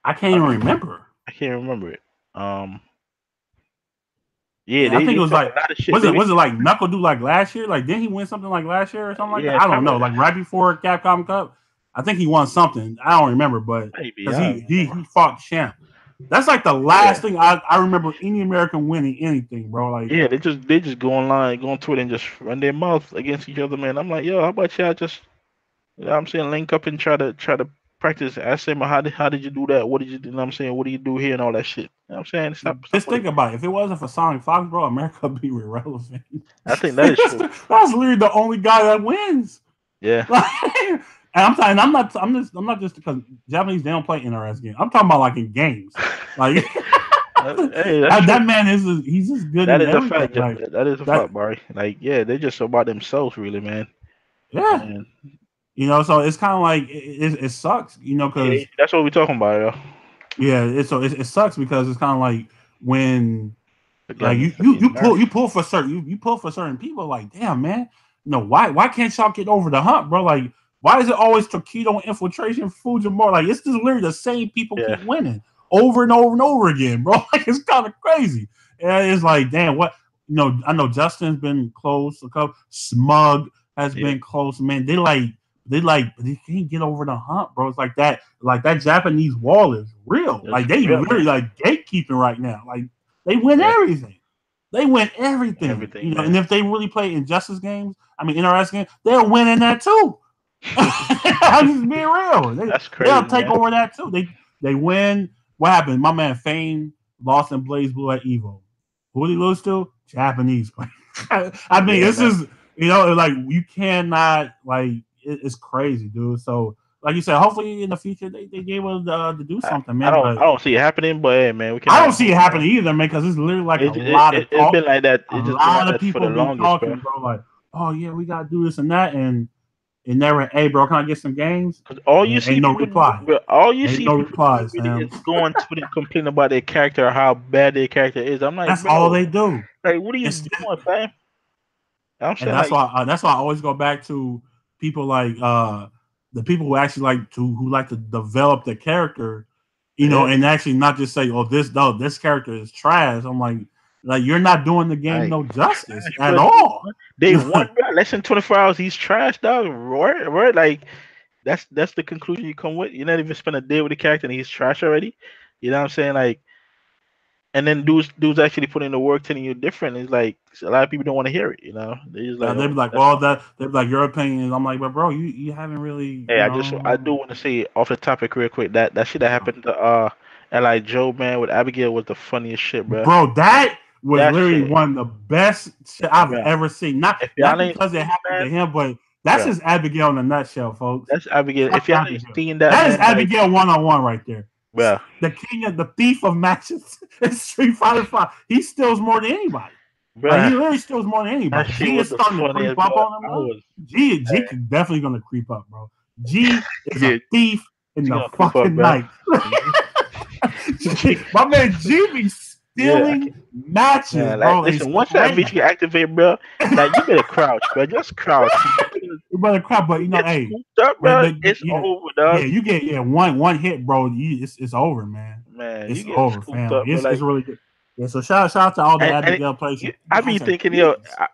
I can't I, even remember. I can't remember it. Um, yeah, Yeah, I they think it they was talk like a lot of shit, baby. was it like Knuckle do like last year? Like didn't he win something like last year or something like that? Yeah, I don't kind know. of Like right before Capcom Cup, I think he won something. I don't remember, but maybe. because I don't he remember. fought champ. That's like the Yeah, last thing I remember any American winning anything, bro. Like yeah. They just go online, go on Twitter, and just run their mouth against each other, man. I'm like, yo, how about y'all just I'm saying link up and try to practice. Ask them how did you do that? What did you do? You know what I'm saying? What do you do here and all that shit. You know what I'm saying? Stop just with it. think about it. If it wasn't for Sonic Fox, bro, America would be irrelevant. I think that is that's, true. that's literally the only guy that wins. Yeah. Like, and I'm saying I'm not just because Japanese they don't play NRS games. I'm talking about like in games. Like Hey, that's true. that man he's just good That in is a everything. fact. Like That is a that fact, Barry. Like, yeah, they're just about themselves, really, man. yeah. And So it's kind of like it sucks, yeah, because that's what we're talking about, yo. yeah, it sucks because it's kind of like when like Again, America. you pull for certain you pull for certain people like damn man, why can't y'all get over the hump, bro? Like Why is it always Taquito Infiltration Fujimori? Like it's just literally the same people keep winning over and over and over again, bro. Like it's kind of crazy. And it's like, damn, what I know Justin's been close. A couple Smug has been close. Man, they can't get over the hump, bro. It's like that Japanese wall is real. It's like they real, really man. like gatekeeping right now. Like they win everything. They win everything. Man. And if they really play Injustice games, NRS games, they'll win in that too. I'm just being real. That's crazy. They'll take over that too. They win. What happened? My man Fame lost in Blaze Blue at Evo. Who did he lose to? Japanese player. This is like you cannot it's crazy, dude. So like you said, hopefully in the future they able to do something, man. I don't see it happening, but hey, man, I don't see it happening either, man, because it's literally like it's been like that. It's just been like that for the longest, talking, bro. Like, oh yeah, we gotta do this and that, and it never. Hey, bro, can I get some games? Because all you see, no reply. All you see, no replies. Is going to and complaining about their character, or how bad their character is. I'm like, that's all they do. Like, what are you doing, fam? And that's why I always go back to people like the people who actually who like to develop the character, and actually not just say, oh, this character is trash. I'm like you're not doing the game no justice at all. They won, bro. Less than 24 hours, he's trash, dog. Right? Like that's the conclusion you come with. You're not even spend a day with the character and he's trash already. You know what I'm saying? Like, and then dudes actually putting the work telling you different. It's like a lot of people don't want to hear it. They just like they'd be like, they'd be like, your opinion is. I'm like, but bro, you haven't really. Hey, I do want to say off the topic real quick that shit that happened to L.I. Joe, man, with Abigail was the funniest shit, bro. Bro, that was literally one of the best shit I've ever seen. Not because it happened to him, but that's just Abigail in a nutshell, folks. That's Abigail. If y'all ain't seen that, that is Abigail 1-on-1 right there. Yeah. The thief of matches in Street Fighter 5. He steals more than anybody. He literally steals more than anybody. G is starting to creep up on him. G is definitely going to creep up, bro. G is a thief in the fucking night. My man G be stealing matches, bro. Listen, once that bitch get activated, bro, you better crouch, bro. Just crouch. You better crouch, but hey, up, bro, it's over, dog. Yeah, you get one hit, bro. It's over, man. Man, it's over, fam. It's really good. Yeah, so shout out to all the Abigail players. I be thinking,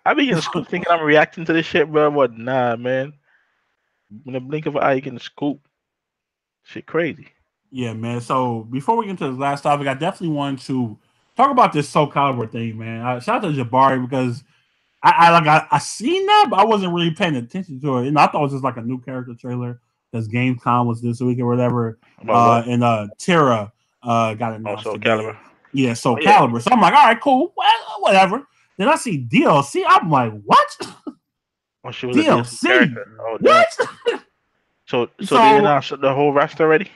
I be in school thinking I'm reacting to this shit, bro. But nah, man. In the blink of an eye, you can scoop. Shit crazy. Yeah, man. So before we get into the last topic, I definitely want to talk about this Soul Calibur thing, man. Shout out to Jabari because I seen that, but I wasn't really paying attention to it. And I thought it was just like a new character trailer because Gamescom was this week or whatever. And Tara got announced. Soul Calibur. Yeah, Soul Calibur. So I'm like, all right, cool, whatever. Then I see DLC. I'm like, what? She was DLC. What? So they announced the whole roster already?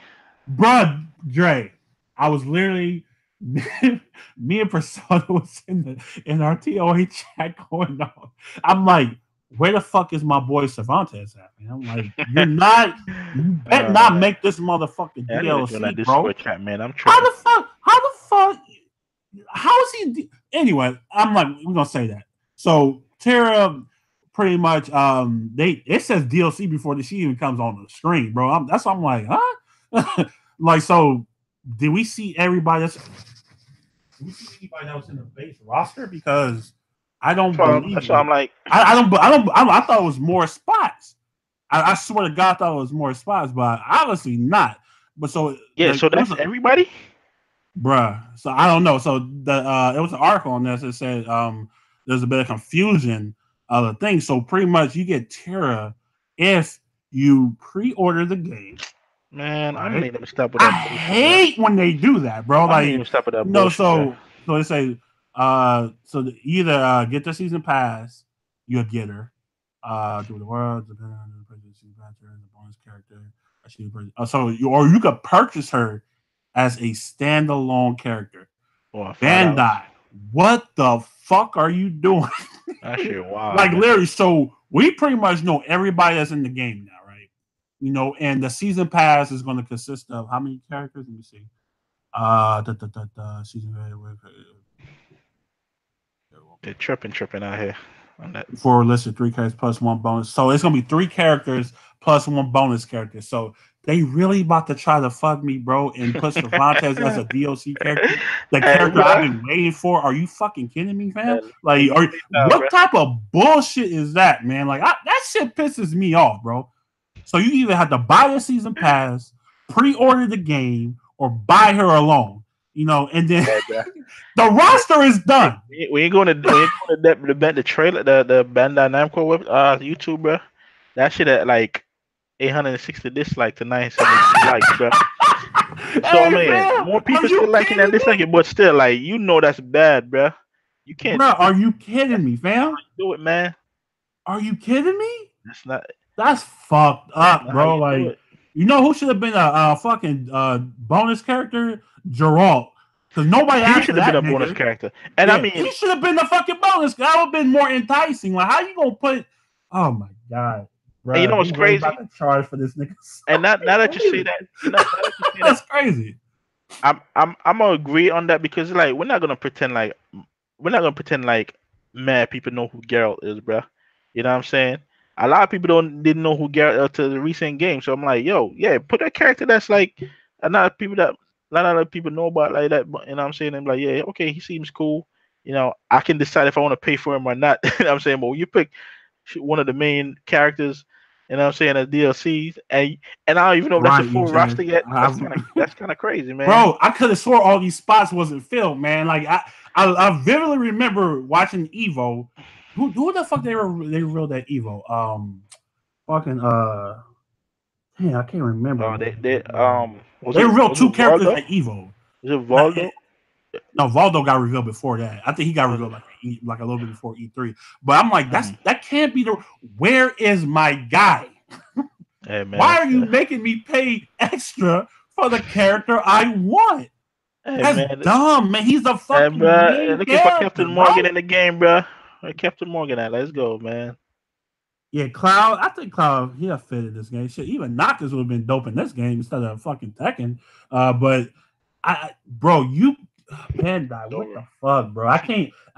Bruh, Dre, I was literally me and Persona was in our TOA chat going on. I'm like, where the fuck is my boy Cervantes at? Man? I'm like, you better not make this motherfucking DLC, bro. Chat, man. I'm how the fuck? How is he? Anyway, I'm like, we're gonna say that. So Tara, pretty much, it says DLC before she even comes on the screen, bro. I'm like, huh? Like, so did we see everybody that was in the base roster? Because I don't believe. That's why I'm like, I thought it was more spots. I swear to God, I thought it was more spots, but obviously not. But so so that's everybody, bruh. So I don't know. So it was an article on this that said there's a bit of confusion of the thing. So pretty much you get Tara if you pre-order the game. Man, I need them to stop with that. I hate when they do that, bro. I need them to stop with that. So they say so either get the season pass, you'll get her. Through the world, depending on the season pass, the bonus character. Or you could purchase her as a standalone character. Bandai, what the fuck are you doing? That shit wild. Like literally, so we pretty much know everybody that's in the game now, right? And the season pass is going to consist of how many characters? Let me see. Season they're tripping out here on that. 4 listed 3 characters plus 1 bonus. So it's going to be 3 characters plus 1 bonus character. So they really about to try to fuck me, bro, and put Cervantes as a DLC character. The Hey, character bro. I've been waiting for. Are you fucking kidding me, fam? Like, Nah, bro. what type of bullshit is that, man? Like, that shit pisses me off, bro. So you either have to buy a season pass, pre-order the game, or buy her alone. And then Hey, bro. the roster is done. We ain't going to the trailer the Bandai Namco web YouTube, bro. That shit at like 860 dislikes to 972 likes, bro. So I Hey, mean, man, more people are you still liking that kidding me? disliking, but still, like that's bad, bro. You can't Bro, are you kidding me, fam? do it, man. Are you kidding me? That's not That's fucked up, how bro. you do Like, it. who should have been a fucking bonus character? Geralt. Because nobody He asked for should have been that a bonus nigga. character, and I Yeah, mean, he should have been the fucking bonus. That would have been more enticing. Like, how you gonna put? Oh my god, and you bro, know they what's really about crazy? to charge for this nigga. And now that you say that, now that you say that, That's crazy. I'm gonna agree on that because like we're not gonna pretend like mad people know who Geralt is, bro. You know what I'm saying? A lot of people didn't know who Geralt to the recent game, so I'm like, yo, yeah, put a character that's like a lot of people that a lot of people know about like that. But, you know what I'm saying? I'm like, yeah, okay, he seems cool. I can decide if I want to pay for him or not. You know what I'm saying? But when you pick one of the main characters, you know what I'm saying, as DLCs, and I don't even know if that's a Right, full EJ. roster yet. That's kind of crazy, man. Bro, I could have swore all these spots wasn't filled, man. Like I vividly remember watching Evo. Who the fuck they revealed that Evo? Fucking I can't remember. They was They it revealed 2 characters Valdo? at Evo. Was it Not, Valdo? no, Valdo got revealed before that. I think he got Was revealed it? like a little bit before E3. But I'm like, Mhm. that can't be the. Where is my guy? Hey man, Why are you making me pay extra for the character I want? hey That's man, dumb, man. He's the hey fucking bro, main looking for character, Captain Morgan bro. in the game, bro. Where Captain Morgan at? Let's go, man. Yeah, Cloud. I think Cloud he'll fit in this game. Shit, even Noctis would have been dope in this game instead of fucking Tekken. But bro, you Bandai, what Over. the fuck, bro? I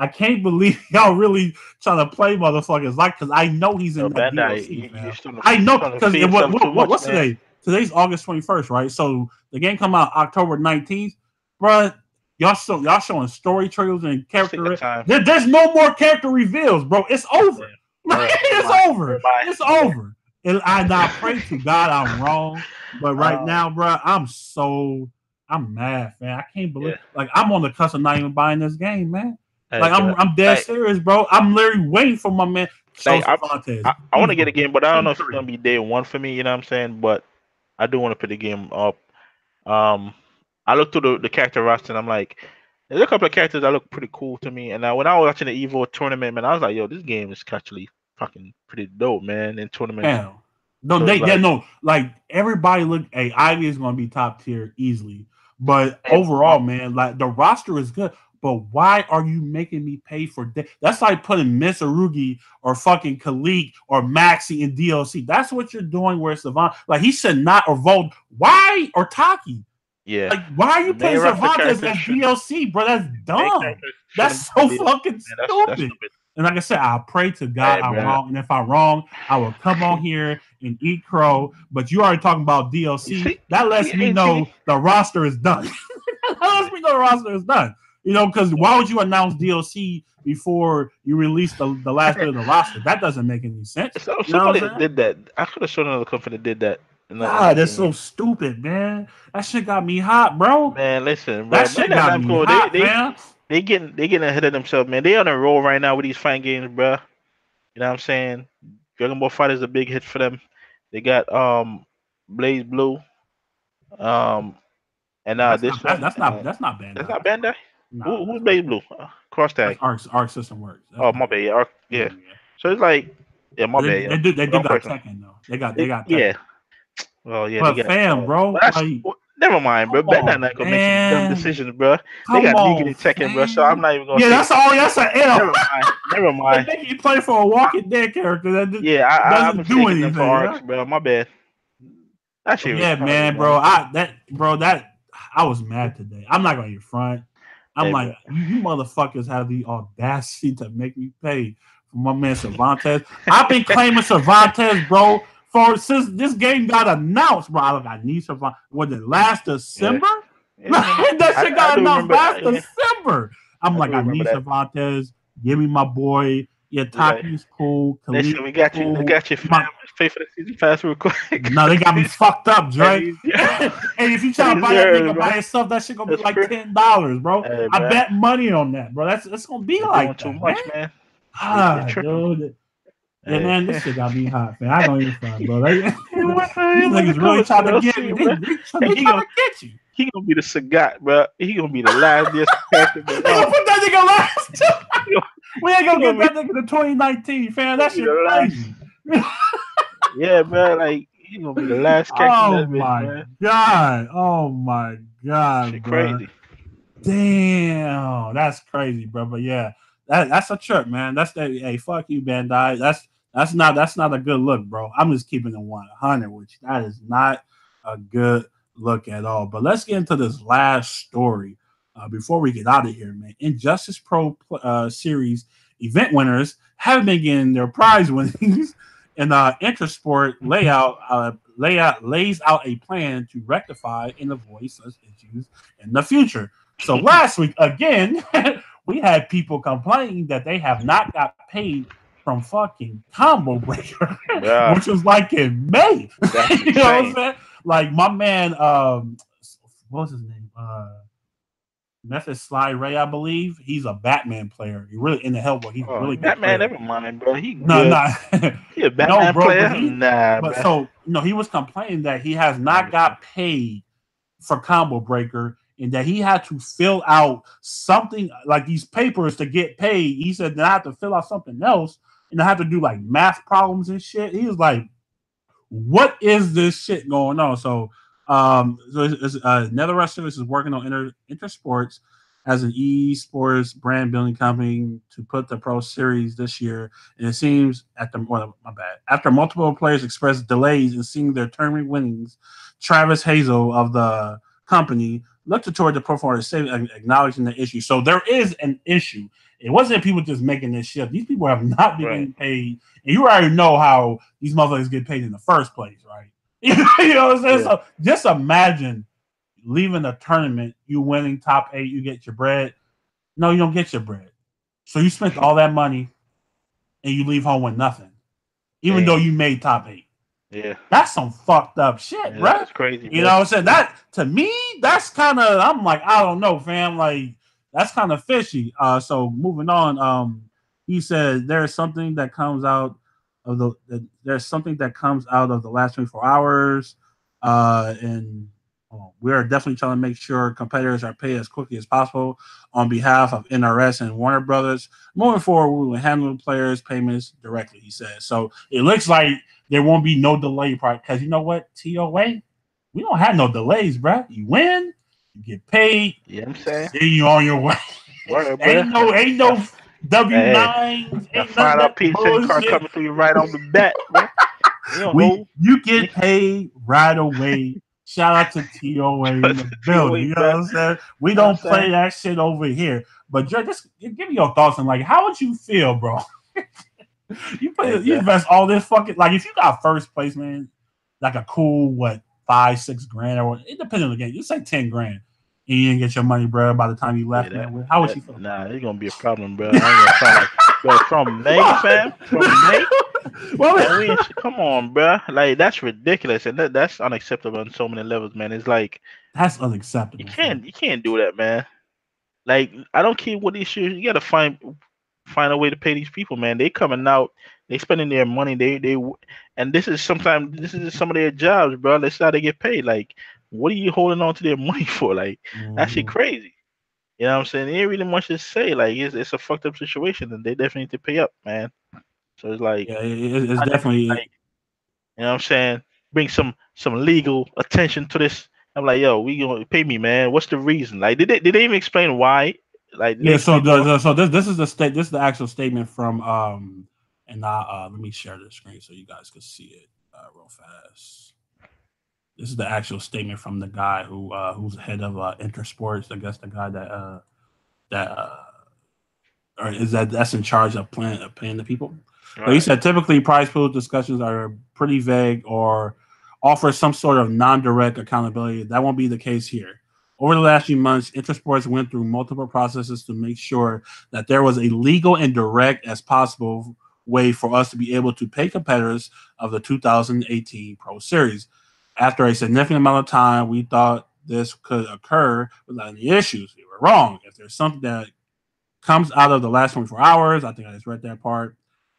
can't believe y'all really trying to play motherfuckers like because I know he's in Yo, that Bandai, DLC, you're fam. starting I know to because feel yourself too much, what's man. today? Today's August 21st, right? So the game come out October 19th, bro. Y'all showing story trailers and Just take your character. time. There's no more character reveals, bro. It's Yeah. over. Never It's mind. over. Never mind. It's over. And I pray to God I'm wrong, but right Um, now, bro, I'm mad, man. I can't believe yeah. like I'm on the cusp of not even buying this game, man. Hey, Like bro. I'm dead Like, serious, bro. I'm literally waiting for my man like Joseph Fontes. I want to get a Evo game, but I don't know if it's E3. gonna be day one for me. You know what I'm saying? But I do want to put the game up. Um, I looked through the character roster and I'm like, there's a couple of characters that look pretty cool to me. And when I was watching the Evo tournament, man, I was like, yo, this game is actually fucking pretty dope, man. In tournaments, Hell. No, so it's like, no, like everybody look hey, Ivy is gonna be top tier easily. But hey, overall, man, like the roster is good. But why are you making me pay for that? That's like putting Miss Arugi or fucking Khalik or Maxi in DLC. That's what you're doing where Savant, like he should not or vote. Why or Taki? yeah, Like, why are the you main putting roster Cervantes characters as shouldn't. DLC, bro? That's Main dumb. characters shouldn't That's be so in DLC, fucking man. That's stupid. stupid. And like I said, I pray to God Hey, I'm bro. wrong. And if I'm wrong, I will come on here and eat crow. But you already talking about You DLC. see, That lets me know see, the roster is done. That lets me know the roster is done. Because why would you announce DLC before you release the last bit of the roster? That doesn't make any sense. so You know what somebody I'm saying? did that. I could have shown another company that did that in the God, that's so game. stupid, man. That shit got me hot, bro. Man, listen, That bro. shit Bandai got me Namco, hot, man. they getting ahead of themselves, man. They on a roll right now with these fighting games, bro. You know what I'm saying? Dragon Ball Fighter is a big hit for them. They got Blaze Blue, um, and That's this not one, that's not that's Bandai. not Bandai. Nah, Who's that's not Blaze Bandai. Blue? Cross That's tag. Arc System Works. That's Oh not my bad. Bandai. Yeah, yeah. Yeah. So it's like, yeah, my bad. Yeah, They do wrong got person. Tekken though. They got Yeah. Tekken. Well, yeah, they But got. fam, bro, But that's like, never mind, bro. come Bandai on, not gonna make some dumb man. decisions, bro. They Come got on, Negan and Tekken, bro. So I'm fam. not even gonna Yeah, say. that's an L. Never mind. Never They mind. make you play for a Walking Dead character that Yeah, I've doesn't do mistaken them for anything, huh? arcs, bro. My bad. That But shit yeah, retarded, man, man. bro. I was mad today. I'm not gonna get front. I'm Hey, bro. like, you motherfuckers have the audacity to make me pay for my man Cervantes. I've been claiming Cervantes, bro, since this game got announced, bro. I need some. Was it last Yeah. December? Yeah. That shit I got do announced remember. last Yeah, December. I'm I like, do I remember need that. Cervantes. Give me my boy. Yeah, Be like, Taki's cool. listen, Khalid we got you. We cool. got you, fam. Let's pay for the season pass real quick. No, they got me fucked up, And Dre. these, And if you try to these buy that nerves, nigga bro. by itself, that shit gonna be That's like crazy. $10, bro. Hey, I man. bet money on that, bro. That's gonna be They're doing like too that, man. much, man. They Ah, tripping. dude. Yeah, Hey. man, this shit got me hot, man. I don't even front, bro. These He went to niggas really cover trying to still get me. see, bro. They Hey, trying to get you. he gonna be the Sagat, bro. He gonna be the last disc catcher, but They gonna no, put that nigga last. he gonna, We ain't he gonna gonna get be, that nigga to 2019, fam. That be shit the last. crazy. Yeah, bro. Like he gonna be the last catching Oh that bitch, my man. god. Oh my god, Shit, bro. crazy. Damn, that's crazy, bro. But yeah, that's a trip, man. That's that. Hey, fuck you, Bandai. That's not a good look, bro. I'm just keeping it 100, which that is not a good look at all. But let's get into this last story before we get out of here, man. Injustice Pro Series event winners have been getting their prize winnings, and Intersport layout lays out a plan to rectify and avoid such issues in the future. So last week, again, we had people complaining that they have not got paid from fucking Combo Breaker, Bruh, which was like in May. that's You know what I'm insane. saying? Like my man, what was his name? Method Sly Ray, I believe. He's a Batman player. He really in the Hellboy. He's a Oh, really good Batman, player. never mind, bro. He No, good. no, He a no, Batman bro. But player? Nah, but bro. so he was complaining that he has I not understand. got paid for Combo Breaker, and that he had to fill out something like these papers to get paid. He said that I have to fill out something else, and I have to do like math problems and shit. He was like, "What is this shit going on?" So Nether Service is working on Intersports as an esports brand building company to put the Pro Series this year. And it seems after multiple players expressed delays in seeing their tournament winnings, Travis Hazel of the company looked toward the performer acknowledging the issue. So there is an issue. It wasn't people just making this shit. These people have not been Right. getting paid. And you already know how these motherfuckers get paid in the first place, right? You know what I'm saying? Yeah. So just imagine leaving a tournament, you winning top 8, you get your bread. No, you don't get your bread. So you spent all that money and you leave home with nothing, even though Damn. you made top 8. Yeah. That's some fucked up shit, Yeah, bro. that's crazy, You bro. know what I'm saying? That to me, that's kind of I'm like, I don't know, fam. Like that's kind of fishy. So moving on, he said there's something that comes out of there's something that comes out of the last 24 hours. And we are definitely trying to make sure competitors are paid as quickly as possible on behalf of NRS and Warner Brothers. Moving forward, we will handle players' payments directly, he said. So it looks like there won't be no delay part because you know what, TOA, we don't have no delays, bro. You win, you get paid, Yeah, I'm saying. then you on your way. Word, bro. ain't no Hey, W9s, that ain't none of final that PSN card bullshit. coming through you right on the bat, bro. You don't know. You get paid right away. Shout out to TOA in the building. TOA, You know bro. what I'm saying? We You know what I'm don't saying? play that shit over here. But Dre, just give me your thoughts on like how would you feel, bro? Hey, You bro. invest all this fucking like if you got first place, man, like a cool 5-6 grand or it depends on the game. You say 10 grand and you didn't get your money, bro. By the time you Yeah, left, man, how would you feel about nah, it's gonna be a problem, bro. I ain't gonna front like, bro, from May, fam, from May, that? Well, and come on, bro. Like that's ridiculous, and that's unacceptable on so many levels, man. It's like that's unacceptable, fam. you can't do that, man. Like I don't care what issues, you gotta find a way to pay these people, man. They coming out, they spending their money, and this is some of their jobs, bro. That's how they get paid. Like, what are you holding on to their money for? Like, that shit Mm-hmm. crazy. You know what I'm saying? There ain't really much to say. Like, it's a fucked up situation, and they definitely need to pay up, man. So it's like, Yeah, it's I definitely definitely like, you know what I'm saying? Bring some legal attention to this. I'm like, yo, we gonna pay me, man. What's the reason? Like, did they even explain why? Like, did they yeah. So explain why? this is the state. This is the actual statement from and let me share the screen so you guys can see it real fast. This is the actual statement from the guy who's head of Intersports. I guess the guy that or is that's in charge of paying the people. So he Right. said typically prize pool discussions are pretty vague or offer some sort of non-direct accountability. That won't be the case here. Over the last few months, Intersports went through multiple processes to make sure that there was a legal and direct as possible way for us to be able to pay competitors of the 2018 Pro Series. After a significant amount of time, we thought this could occur without any issues. We were wrong. If there's something that comes out of the last 24 hours. I think I just read that part.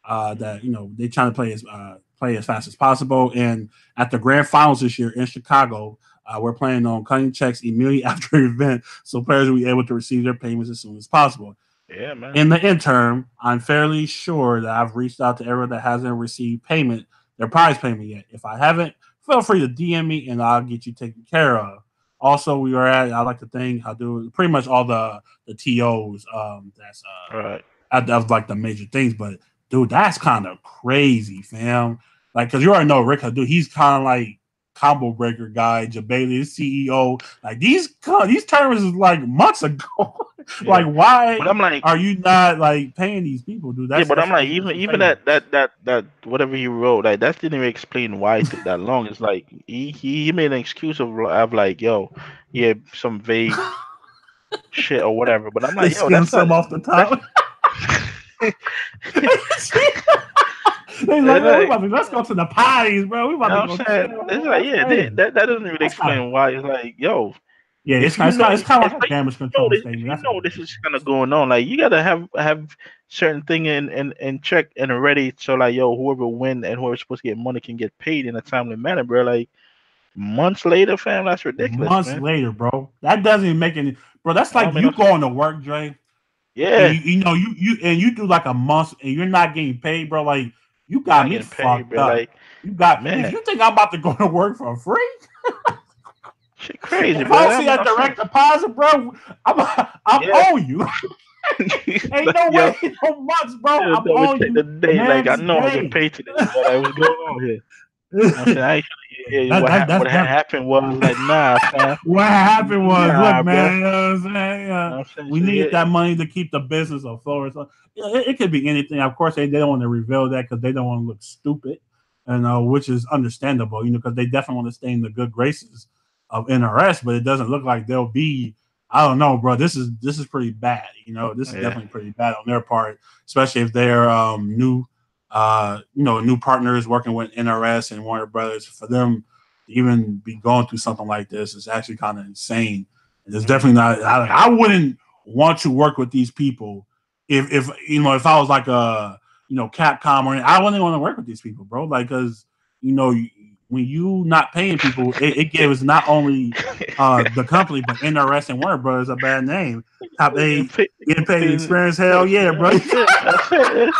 That they trying to play as fast as possible. And at the grand finals this year in Chicago, we're planning on cutting checks immediately after the event, so players will be able to receive their payments as soon as possible. Yeah, man. In the interim, I'm fairly sure that I've reached out to everyone that hasn't received their prize payment yet. If I haven't, feel free to DM me and I'll get you taken care of. Also, I like to thank I do pretty much all the TOs that's Right. of like the major things, but dude, that's kind of crazy, fam. Like, cause you already know Rick dude, he's kind of like combo breaker guy, Jabali, CEO. Like these tournaments is like months ago. Yeah. Like, But why I'm like, are you not like paying these people, dude? yeah, That's but I'm that's like, that's, that's even insane. that whatever he wrote, like that didn't even explain why it took that long. It's like he made an excuse of like, yo, yeah, some vague shit or whatever. But I'm They like, yo, skim that's not some off the that's. top. They It's like, man, like, let's go to the parties, bro. We you about know to what go I'm saying? chill. It's like, That's yeah, crazy. that doesn't really That's kind of explain why. It's like, yo, yeah. if you know, It's kind of like if a damage know control this, if statement. you That's all know it this is. is kind of going on, like you gotta have certain thing in check and ready, so like, yo, whoever win and whoever's supposed to get money can get paid in a timely manner, bro. Like months later, fam, that's ridiculous, Months man. later, bro. That doesn't even make any, bro. That's I like don't mean, you going to work, Dre, and yeah, you do like a month and you're not getting paid, bro. Like you you're got not me getting paid, fucked bro. up. Like, If man, you think I'm about to go to work for free, shit, crazy, if I bro. don't see I'm that not saying, direct deposit, bro, I'm yeah, on you. Ain't like, no yo, way, no months, bro. it'll I'm double on check you the day. Like, I next know I'm gonna get day. paid today, bro. Like, what's going on here? I'm saying, I actually, yeah, That's what had that. happened was like, nah, fam, What happened was, look, nah, bro. man, you know what I'm saying? You know what I'm saying? We So needed yeah, that money to keep the business afloat. So, it could be anything. Of course, they don't want to reveal that because they don't want to look stupid, and which is understandable, because they definitely want to stay in the good graces of NRS, but it doesn't look like they'll be. I don't know, bro. This is pretty bad. This is yeah, definitely pretty bad on their part, especially if they're new, new partners working with NRS and Warner Brothers. For them even be going through something like this is actually kind of insane. And it's mm, definitely not. I wouldn't want to work with these people if I was like a Capcom or anything. I wouldn't want to work with these people, bro. Like because when you not paying people, it gives not only the company but NRS and Warner Brothers a bad name. Top eight getting get paid paid in experience, hell first. yeah, bro. That's it. That's it.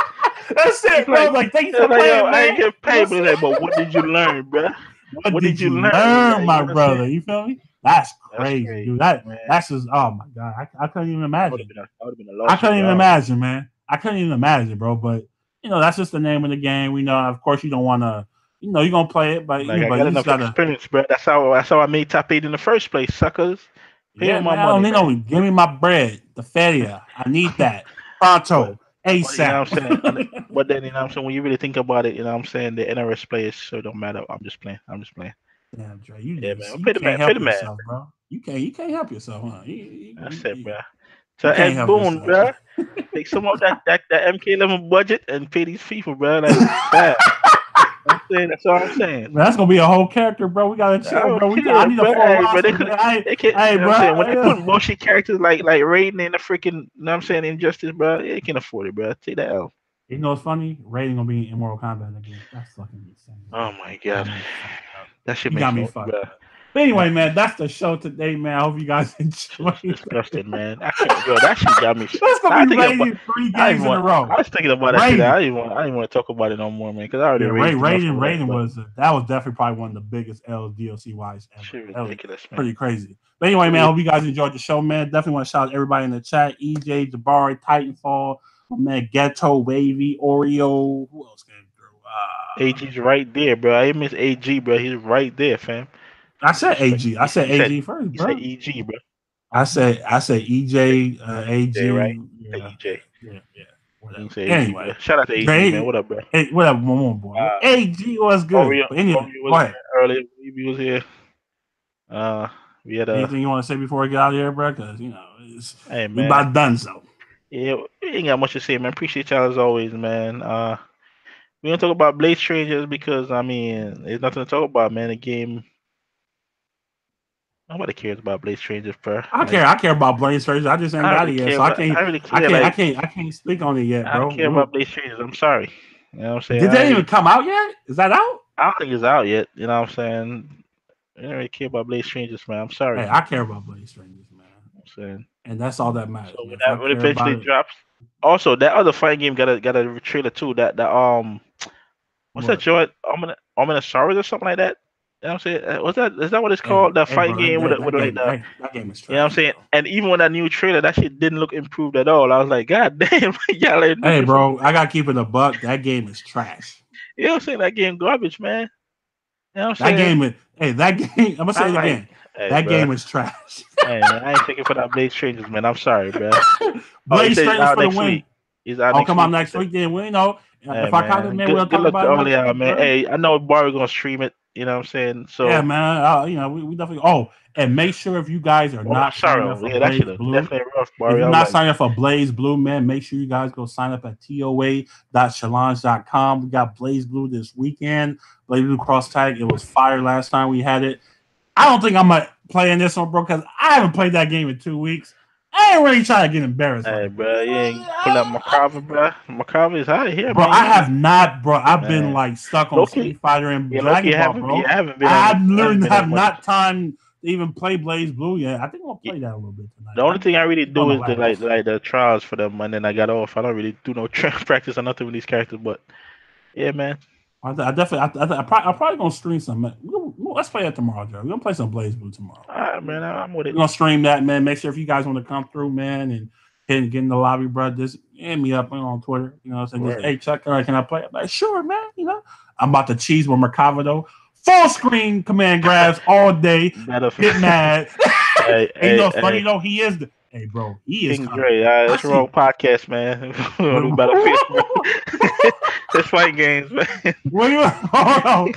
That's It's it, bro. like, Like thank you it's for like, yo, playing, I man. ain't get You know what I'm paid, but it's saying? like, but what did you learn, bro? What What did did you you learn? learn, Like, you my know what I'm saying? brother? You feel me? That's That's crazy, dude. crazy, man. That's just oh my god. I couldn't even imagine. That would have been a I loss of couldn't even job. imagine, man. I couldn't even imagine, bro. But that's just the name of the game. We know, of course, you don't want to. You're gonna play it, but Like, I but got you just enough gotta. experience, bro. That's how I made top eight in the first place, suckers. Pay me Yeah, my man. I don't money, need man. no. Give me my bread, the feria. I need that But pronto, but you know ASAP. what I'm saying? But then you know what I'm saying, when you really think about it, you know what I'm saying, the NRS players, so it don't matter. I'm just playing. I'm just playing. Damn, Dre, Yeah, man. you Pay the can't man. Pay the help man. yourself, bro. You can't help yourself, huh? That's it, bro. So You can't Ed help Boone, yourself. bro, take some of that MK11 budget and pay these people, bro. Like, bad. I'm saying that's all I'm saying. Man, that's gonna be a whole character, bro. We gotta I chill, don't bro. I care, need a bro. full Hey, but they roster, could, man. they can. Hey, You know what I'm bro. saying, when they put bullshit characters like Raiden in the freaking, you know what I'm saying, Injustice, bro, they can afford it, bro. Take that L. You know what's funny? Rating gonna be in Mortal Kombat again. That's fucking insane, bro. Oh my You got god, me fucked up. that shit You got makes me no, fucked bro. up. But anyway, That man, that's the show today, man. I hope you guys shit's enjoyed. disgusting, man. I can't, yo. That shit got me. That's gonna I be think about. rated three I even games in a want. row. I was thinking about that shit. Rated. I didn't want to talk about it no more, man, because I already Yeah, raised enough Raiden. over that. Raiden But was that was definitely probably one of the biggest L's DLC wise ever. shit That was ridiculous, man. pretty crazy. But anyway, man, I hope you guys enjoyed the show, man. Definitely want to shout out everybody in the chat: EJ, Jabari, Titanfall, my man Ghetto, Wavy, Oreo. Who else came through? AG's right there, bro. I miss AG, bro. He's right there, fam. I said Respect. AG. I said AG first, You said bro. EG, bro. I said You said EJ, EJ, right? AG. You said Yeah, EJ. yeah. You say AG, Anyway, man. Shout out to AG, man. What up, bro? Hey, what up, one more boy? AG was good. But anyway, Oreo go was ahead. here earlier. EB was here. We had Anything you want to say before we get out of here, bro? Because hey we man. about done so. Yeah, we ain't got much to say, man. Appreciate y'all as always, man. We don't talk about Blade Strangers because I mean, there's nothing to talk about, man. The game. Nobody cares about Blade Strangers, bro. I care about Blade Strangers. I just ain't I got really it yet, care. so I really care. Like I can't speak on it yet, I don't bro. care about Blade Strangers. I'm sorry. You know what I'm saying? Did that even come out yet? Is that out? I don't think it's out yet. You know what I'm saying? I don't really care about Blade Strangers, man. I'm sorry. Hey, I care about Blade Strangers, man. I'm saying. And that's all that matters, So man. If I when it care eventually about it, drops. Also, that other fighting game got a trailer too. That what's that what? joint? Ominosaurus or something like that. You know what I'm saying? Is that what it's called? That fighting bro, game with like the that game is trash. you know what I'm saying? Bro. And even when that new trailer, that shit didn't look improved at all. I was like, God damn, y'all ain't Hey, bro, I gotta keep it a buck. That game is trash. You know what I'm saying? That game garbage, man. You know what I'm That saying? game is that game. I'm gonna say it again. Hey, that bro. game is trash. Hey man, I ain't thinking for that Blade Strangers, man. I'm sorry, bro. Blade Strangers for the win. Week. He's out next come week. on next week, then we know. Hey, if I caught it, man, we'll talk luck about to it all next y'all, week, man. bro. Hey, I know Barry gonna stream it. You know what I'm saying? So yeah, man. We definitely. Oh, and make sure if you guys are not signing up for Blaze Blue, rough, if you're not signing up for Blaze Blue, man, make sure you guys go sign up at toa.challenge.com. We got Blaze Blue this weekend. Blaze Blue Cross Tag. It was fire last time we had it. I don't think I'm gonna play in this one, bro, because I haven't played that game in 2 weeks. I ain't really trying to get embarrassed. Hey, bro, you ain't pull up Macava, bro. Macava is out here, bro. man. I have not, bro. I've been like stuck on Street Fighter and Dragon Ball, bro. I literally have not time to even play Blaze Blue yet. I think I'll play that a little bit tonight. The only thing I really do is the trials for them, and then I got off. I don't really do no practice or nothing with these characters, but yeah, man. I'm probably gonna stream some. Let's play that tomorrow, Joe. We're gonna play some Blaze Blue tomorrow. All right, man. I'm with it. We're gonna stream that, man. Make sure if you guys want to come through, man, and get in the lobby, bro. Just hit me up on Twitter. You know, saying just, hey Chuck, can I play? I'm like, sure, man. You know, I'm about to cheese with Mercado though. Full screen command grabs all day. Get mad. You know, funny though, he is the. Hey, bro, he is King Dre. That's the wrong podcast, man. It's fight games, man. Hold on.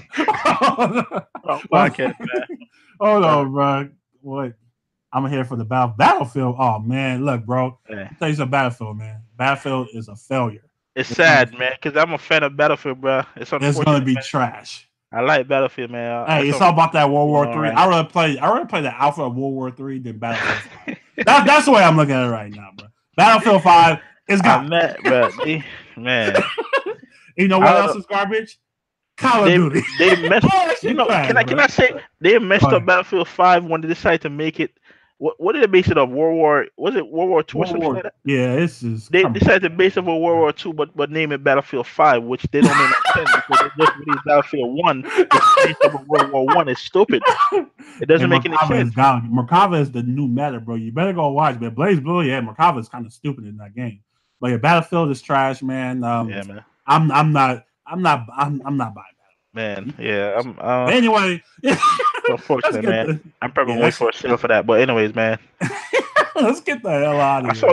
Wrong podcast, man. Hold on, bro. What? I'm here for the Battlefield. Oh man, look, bro. I'll tell you some Battlefield, man. Battlefield is a failure. It's sad, man, because I'm a fan of Battlefield, bro. It's gonna be trash. I like Battlefield, man. Hey, it's all about that World War III. I rather play the alpha of World War III than Battlefield 5. That's the way I'm looking at it right now, bro. Battlefield 5 is garbage. Man. You know what else is garbage? Call of Duty. They messed. Can I say they messed up Battlefield 5 when they decided to make it? What did they base it on? World War II or something like that? Yeah, this is. They decided to base it on World War II, but name it Battlefield 5, which they don't make sense because they just released Battlefield 1. It's based on World War I. It's stupid. It doesn't make any sense. Mercado is the new meta, bro. You better go watch. But Blaze Blue, yeah, Mercado is kind of stupid in that game. But yeah, Battlefield is trash, man. Yeah, man. I'm not buying that. Man, yeah. Anyway, unfortunately, man, I'm probably waiting for a sale for that. But anyways, man, let's get the hell out of here.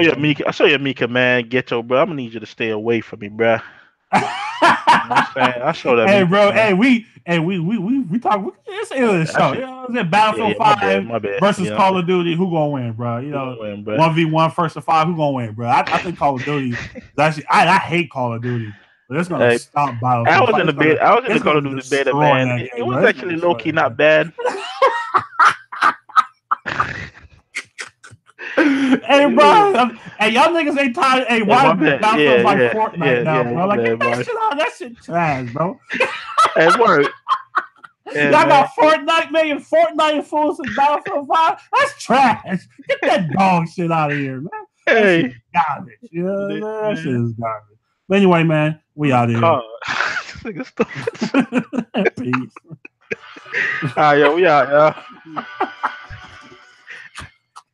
I saw your Mika, man. Ghetto, bro. I'm gonna need you to stay away from me, bro. You know I saw that. Hey, Mika, bro. Man. We talk. It's the show. You know, it's Battlefield 5 versus Call of Duty. Who gonna win, bro? You know, 1v1 first to 5. Who gonna win, bro? I think Call of Duty. Actually, I hate Call of Duty. But it's gonna stop Battlefield. I was in the Call of Duty beta, man. It was actually low key not bad. Hey, bro. Hey, y'all niggas ain't tired. Hey, why Battlefield like Fortnite now, bro? Like, get that shit out. That shit trash, bro. It worked. Y'all got Fortnite making Fortnite full of Battlefield 5. That's trash. Get that dog shit out of here, man. Hey, that shit garbage. You know, that shit is garbage. But anyway, man, we out here. Peace. All right, yo, we out, y'all.